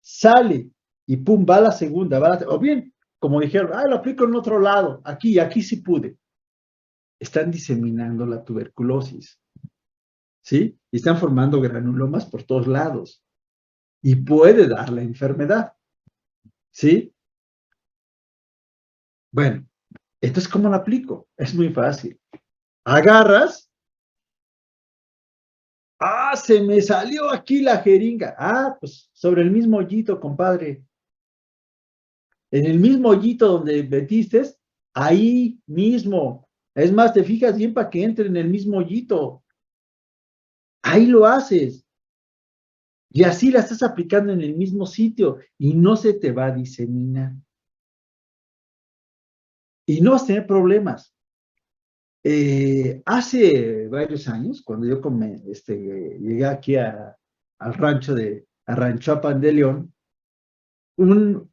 Speaker 2: sale y pum, va a la segunda, o bien, como dijeron, lo aplico en otro lado, aquí sí pude. Están diseminando la tuberculosis, ¿sí? Y están formando granulomas por todos lados. Y puede dar la enfermedad, ¿sí? Bueno, entonces, ¿cómo la aplico? Es muy fácil. Agarras, se me salió aquí la jeringa. Pues sobre el mismo hoyito, compadre. En el mismo hoyito donde metiste, ahí mismo. Es más, te fijas bien para que entre en el mismo hoyito. Ahí lo haces. Y así la estás aplicando en el mismo sitio y no se te va a diseminar. Y no vas a tener problemas. Hace varios años, cuando yo llegué aquí al rancho a Ranchoapan de León, un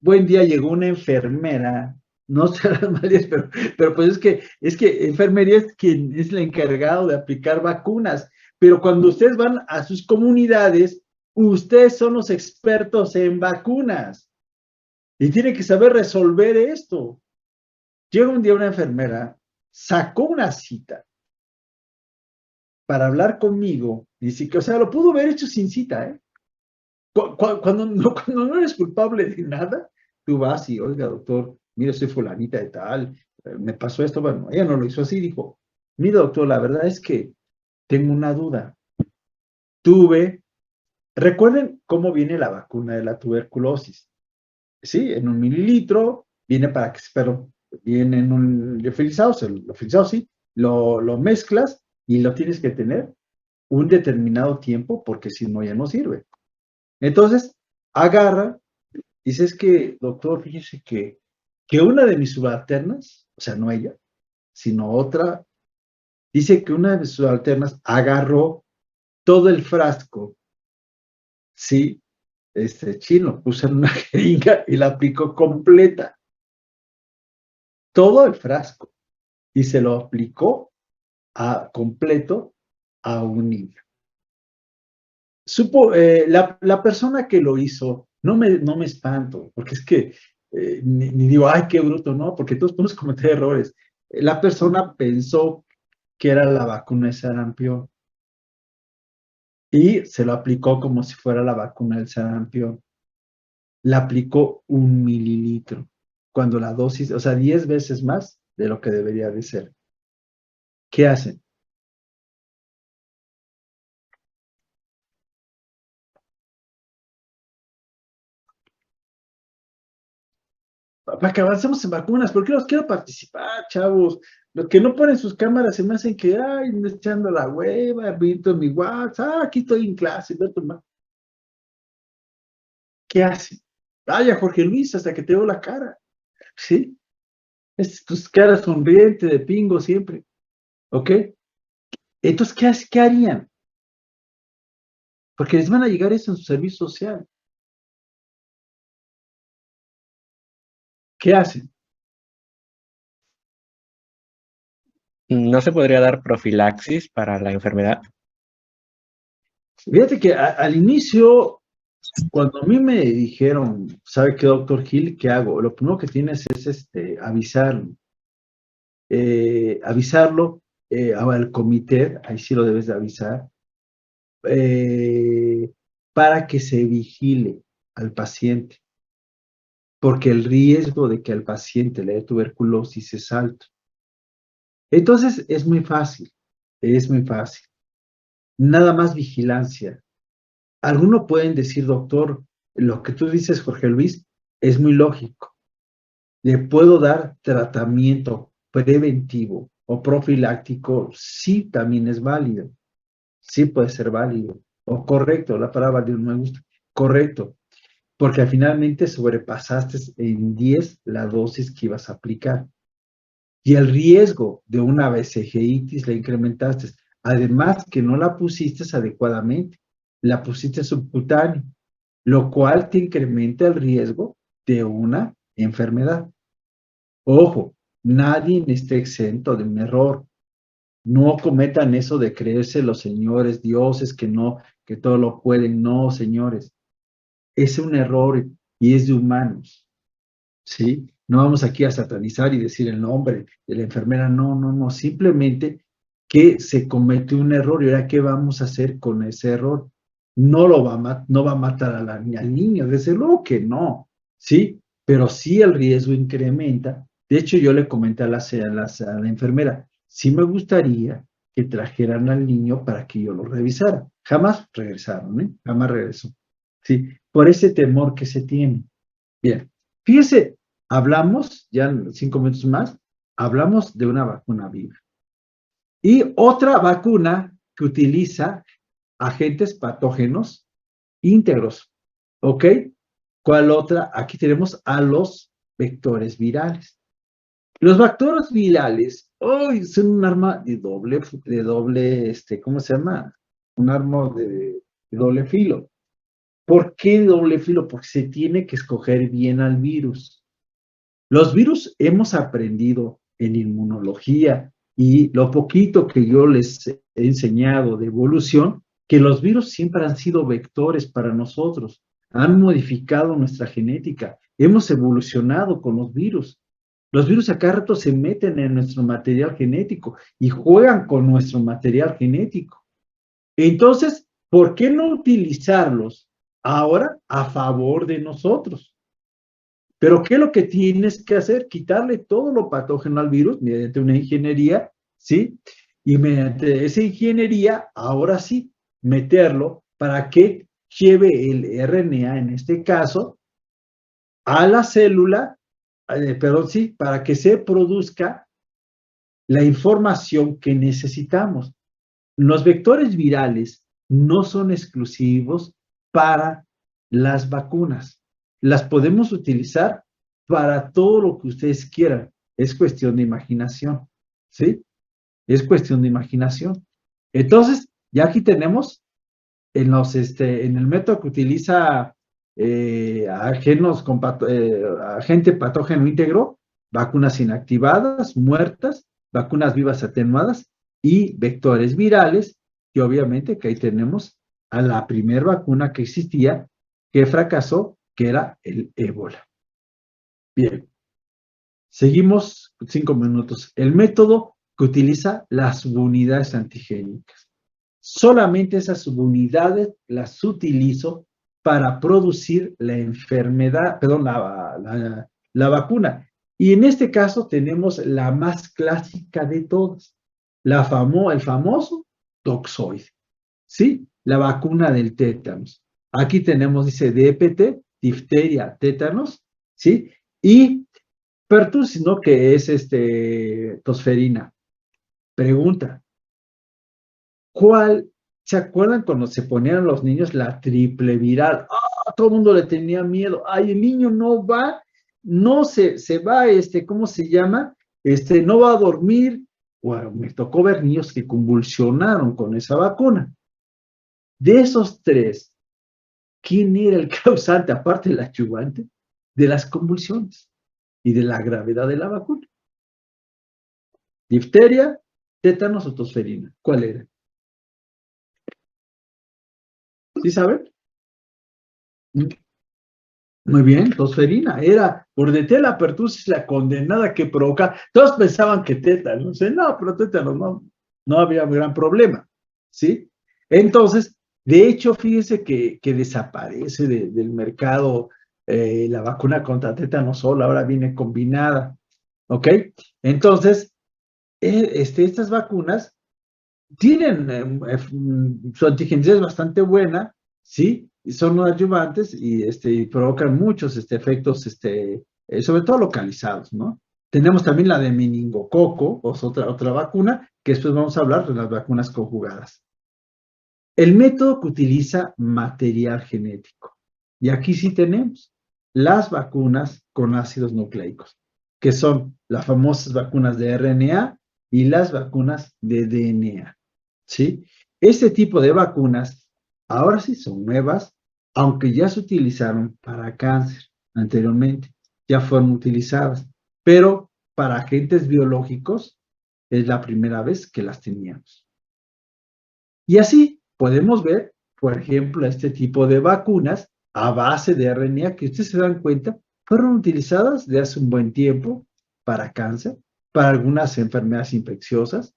Speaker 2: buen día llegó una enfermera, no sé las males, pero pues es que enfermería es quien es el encargado de aplicar vacunas, pero cuando ustedes van a sus comunidades, ustedes son los expertos en vacunas y tienen que saber resolver esto. Llega un día una enfermera, sacó una cita para hablar conmigo, dice que, o sea, lo pudo haber hecho sin cita, ¿eh? Cuando no eres culpable de nada, tú vas y, oiga, doctor, mire, soy fulanita de tal, me pasó esto. Bueno, ella no lo hizo así, dijo, mire, doctor, la verdad es que tengo una duda. Recuerden cómo viene la vacuna de la tuberculosis. Sí, en 1 mililitro, viene pero viene en un liofilizado, sí, lo mezclas y lo tienes que tener un determinado tiempo porque si no ya no sirve. Entonces, agarra, dice, es que, doctor, fíjese que una de mis subalternas, o sea, no ella, sino otra, dice que una de mis subalternas agarró todo el frasco, sí, chino, puso en una jeringa y la aplicó completa. Todo el frasco. Y se lo aplicó completo a un niño. La persona que lo hizo, no me espanto, porque es que ni digo, ay, qué bruto, no, porque todos podemos cometer errores. La persona pensó que era la vacuna de sarampión y se lo aplicó como si fuera la vacuna del sarampión. La aplicó 1 mililitro, cuando la dosis, o sea, 10 veces más de lo que debería de ser. ¿Qué hacen? Para que avancemos en vacunas, porque los quiero participar, chavos. Los que no ponen sus cámaras se me hacen que, ay, me estoy echando la hueva, visto mi WhatsApp, aquí estoy en clase, ve a tomar. ¿Qué hacen? Vaya, Jorge Luis, hasta que te veo la cara, ¿sí? Tus caras sonriente de pingo siempre, ¿ok? Entonces, ¿qué harían? Porque les van a llegar eso en su servicio social. ¿Qué hacen?
Speaker 12: ¿No se podría dar profilaxis para la enfermedad?
Speaker 2: Fíjate que al inicio, cuando a mí me dijeron, ¿sabe qué, doctor Gil? ¿Qué hago? Lo primero que tienes es avisarlo. Avisarlo al comité, ahí sí lo debes de avisar, para que se vigile al paciente, porque el riesgo de que al paciente le dé tuberculosis es alto. Entonces es muy fácil. Nada más vigilancia. Algunos pueden decir, doctor, lo que tú dices, Jorge Luis, es muy lógico. ¿Le puedo dar tratamiento preventivo o profiláctico? Sí, también es válido. Sí puede ser válido. O correcto, la palabra válido no me gusta. Correcto, porque finalmente sobrepasaste en 10 la dosis que ibas a aplicar. Y el riesgo de una vesicleitis la incrementaste. Además que no la pusiste adecuadamente, la pusiste subcutánea, lo cual te incrementa el riesgo de una enfermedad. Ojo, nadie está exento de un error. No cometan eso de creerse los señores dioses que no, que todo lo pueden. No, señores. Es un error y es de humanos. ¿Sí? No vamos aquí a satanizar y decir el nombre de la enfermera. No. Simplemente que se cometió un error y ahora ¿qué vamos a hacer con ese error? No va a matar al niño, desde luego que no. ¿Sí? Pero sí el riesgo incrementa. De hecho, yo le comenté a la enfermera, sí me gustaría que trajeran al niño para que yo lo revisara. Jamás regresaron, Jamás regresó. ¿Sí? Por ese temor que se tiene. Bien, fíjese, hablamos, ya en 5 minutos más, hablamos de una vacuna viva. Y otra vacuna que utiliza agentes patógenos íntegros. ¿Ok? ¿Cuál otra? Aquí tenemos a los vectores virales. Los vectores virales, hoy son un arma de doble, ¿cómo se llama? Un arma de doble filo. ¿Por qué doble filo? Porque se tiene que escoger bien al virus. Los virus hemos aprendido en inmunología y lo poquito que yo les he enseñado de evolución, que los virus siempre han sido vectores para nosotros, han modificado nuestra genética, hemos evolucionado con los virus. Los virus a cada rato se meten en nuestro material genético y juegan con nuestro material genético. Entonces, ¿por qué no utilizarlos ahora a favor de nosotros? Pero ¿qué es lo que tienes que hacer? Quitarle todo lo patógeno al virus mediante una ingeniería, ¿sí? Y mediante esa ingeniería, ahora sí, meterlo para que lleve el RNA, en este caso, a la célula, para que se produzca la información que necesitamos. Los vectores virales no son exclusivos para las vacunas. Las podemos utilizar para todo lo que ustedes quieran. Es cuestión de imaginación, ¿sí? Es cuestión de imaginación. Entonces, ya aquí tenemos en el método que utiliza agente patógeno íntegro, vacunas inactivadas, muertas, vacunas vivas atenuadas y vectores virales, y obviamente que ahí tenemos a la primera vacuna que existía, que fracasó, que era el ébola. Bien, seguimos 5 minutos. El método que utiliza las subunidades antigénicas. Solamente esas subunidades las utilizo para producir la enfermedad, perdón, la vacuna. Y en este caso tenemos la más clásica de todas, el famoso toxoide, ¿sí? La vacuna del tétanos. Aquí tenemos, dice DPT, difteria, tétanos, ¿sí? Y pertussis, ¿no? Que es tosferina. Pregunta, ¿se acuerdan cuando se ponían los niños la triple viral? ¡Ah! Todo el mundo le tenía miedo. ¡Ay, el niño no va! No se va, ¿cómo se llama? No va a dormir. Bueno, me tocó ver niños que convulsionaron con esa vacuna. De esos 3, ¿quién era el causante, aparte del adyuvante, de las convulsiones? y de la gravedad de la vacuna. Difteria, tétanos o tosferina. ¿Cuál era? ¿Sí saben? Muy bien, tosferina. Era Bordetella pertussis, la condenada que provoca. Todos pensaban que tétanos. No, pero tétanos no había gran problema. ¿Sí? Entonces, de hecho, fíjese que desaparece del mercado la vacuna contra tétanos solo, ahora viene combinada. ¿Ok? Entonces, estas vacunas tienen su antigenicidad es bastante buena, ¿sí? Y son no adyuvantes y provocan muchos efectos, sobre todo localizados, ¿no? Tenemos también la de meningococo, otra vacuna, que después vamos a hablar de las vacunas conjugadas. El método que utiliza material genético. Y aquí sí tenemos las vacunas con ácidos nucleicos, que son las famosas vacunas de RNA y las vacunas de DNA. ¿Sí? Este tipo de vacunas ahora sí son nuevas, aunque ya se utilizaron para cáncer anteriormente, ya fueron utilizadas, pero para agentes biológicos es la primera vez que las teníamos. Y así podemos ver, por ejemplo, este tipo de vacunas a base de RNA que ustedes se dan cuenta fueron utilizadas de hace un buen tiempo para cáncer, para algunas enfermedades infecciosas,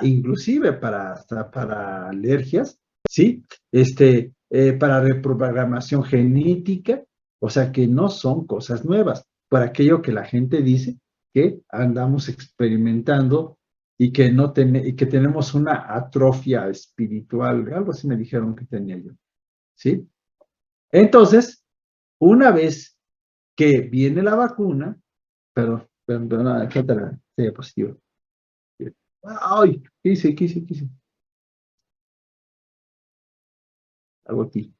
Speaker 2: inclusive hasta para alergias, ¿sí? Para reprogramación genética, o sea que no son cosas nuevas, por aquello que la gente dice que andamos experimentando y que tenemos una atrofia espiritual, algo así me dijeron que tenía yo, ¿sí? Entonces, una vez que viene la vacuna, perdón, falta la diapositiva. Ay, ¿qué hice? Algo aquí.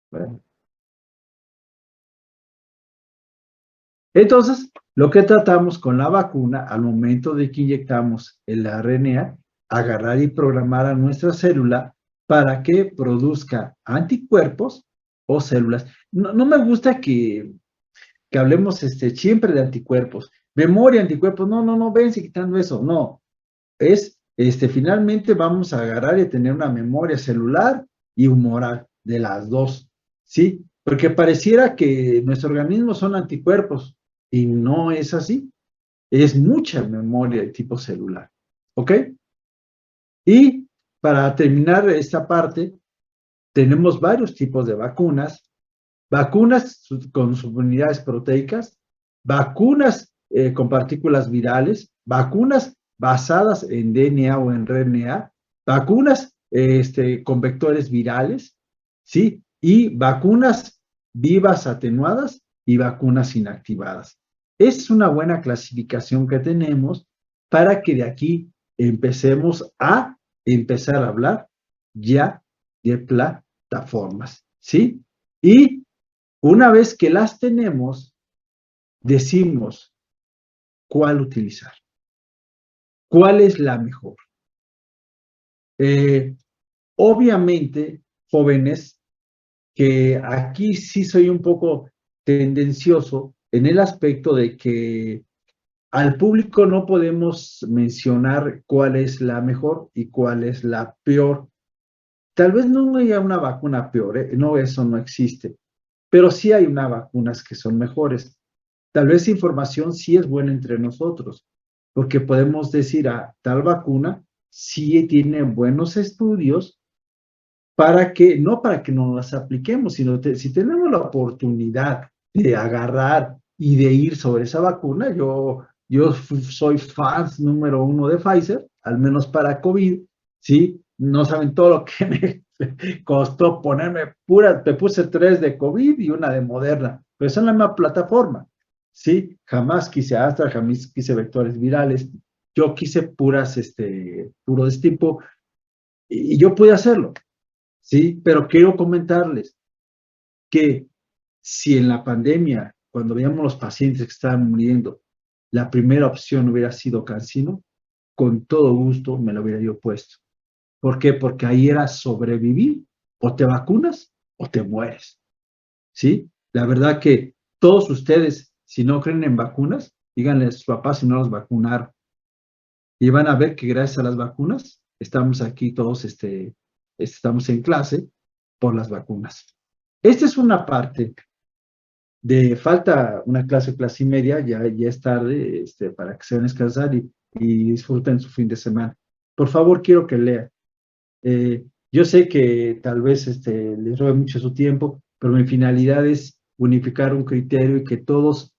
Speaker 2: Bueno. Entonces, lo que tratamos con la vacuna, al momento de que inyectamos el RNA, agarrar y programar a nuestra célula para que produzca anticuerpos o células. No me gusta que hablemos siempre de anticuerpos. Memoria, anticuerpos, no, vense quitando eso, no. Finalmente vamos a agarrar y tener una memoria celular y humoral de las dos, ¿sí? Porque pareciera que nuestro organismo son anticuerpos y no es así. Es mucha memoria de tipo celular, ¿ok? Y para terminar esta parte, tenemos varios tipos de vacunas con subunidades proteicas, vacunas con partículas virales, vacunas basadas en DNA o en RNA, vacunas con vectores virales, ¿sí? Y vacunas vivas atenuadas y vacunas inactivadas. Es una buena clasificación que tenemos para que de aquí empecemos a hablar ya de plataformas, ¿sí? Y una vez que las tenemos, decimos cuál utilizar, cuál es la mejor. Obviamente, jóvenes, que aquí sí soy un poco tendencioso en el aspecto de que al público no podemos mencionar cuál es la mejor y cuál es la peor. Tal vez no haya una vacuna peor, no, eso no existe, pero sí hay unas vacunas que son mejores. Tal vez información sí es buena entre nosotros, porque podemos decir a tal vacuna sí tiene buenos estudios no para que nos las apliquemos, sino si tenemos la oportunidad de agarrar y de ir sobre esa vacuna, yo soy fan número 1 de Pfizer, al menos para COVID, ¿sí? No saben todo lo que me costó ponerme me puse 3 de COVID y una de Moderna, pero es en la misma plataforma, ¿sí? Jamás quise Astra, jamás quise vectores virales, yo quise puro de este tipo, y yo pude hacerlo, ¿sí? Pero quiero comentarles que si en la pandemia, cuando veíamos los pacientes que estaban muriendo, la primera opción hubiera sido CanSino, con todo gusto me lo hubiera yo puesto. ¿Por qué? Porque ahí era sobrevivir, o te vacunas o te mueres, ¿sí? La verdad que todos ustedes, si no creen en vacunas, díganle a sus papás si no los vacunaron. Y van a ver que gracias a las vacunas estamos aquí todos, estamos en clase por las vacunas. Esta es una parte de falta una clase y media, ya es tarde, para que se van a descansar y disfruten su fin de semana. Por favor, quiero que lean. Yo sé que tal vez les robe mucho su tiempo, pero mi finalidad es unificar un criterio y que todos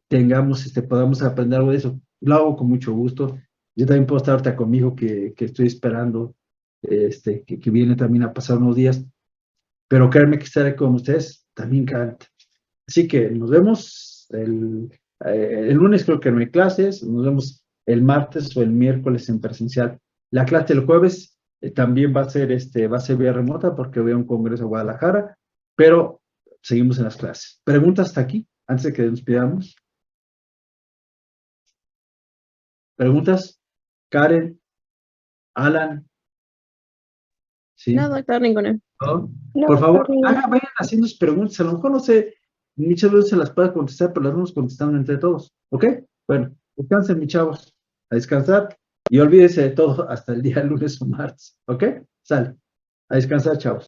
Speaker 2: tengamos, podamos aprender algo de eso. Lo hago con mucho gusto. Yo también puedo estar ahorita conmigo que estoy esperando, que viene también a pasar unos días, pero créanme que estaré con ustedes también canta. Así que nos vemos el lunes, creo que no hay clases, nos vemos el martes o el miércoles en presencial. La clase del jueves también va a ser vía remota porque voy a un congreso a Guadalajara, pero seguimos en las clases. ¿Preguntas hasta aquí, antes de que nos despidamos? ¿Preguntas? Karen, Alan. ¿Sí?
Speaker 11: No, doctor, ninguna.
Speaker 2: ¿No?
Speaker 8: No,
Speaker 2: Por favor,
Speaker 8: doctor,
Speaker 2: vayan haciendo sus preguntas. A lo mejor no sé, muchas veces se las puedo contestar, pero las vamos contestando entre todos. ¿Ok? Bueno, descansen, mis chavos. A descansar. Y olvídense de todo hasta el día lunes o martes. ¿Ok? Sale. A descansar, chavos.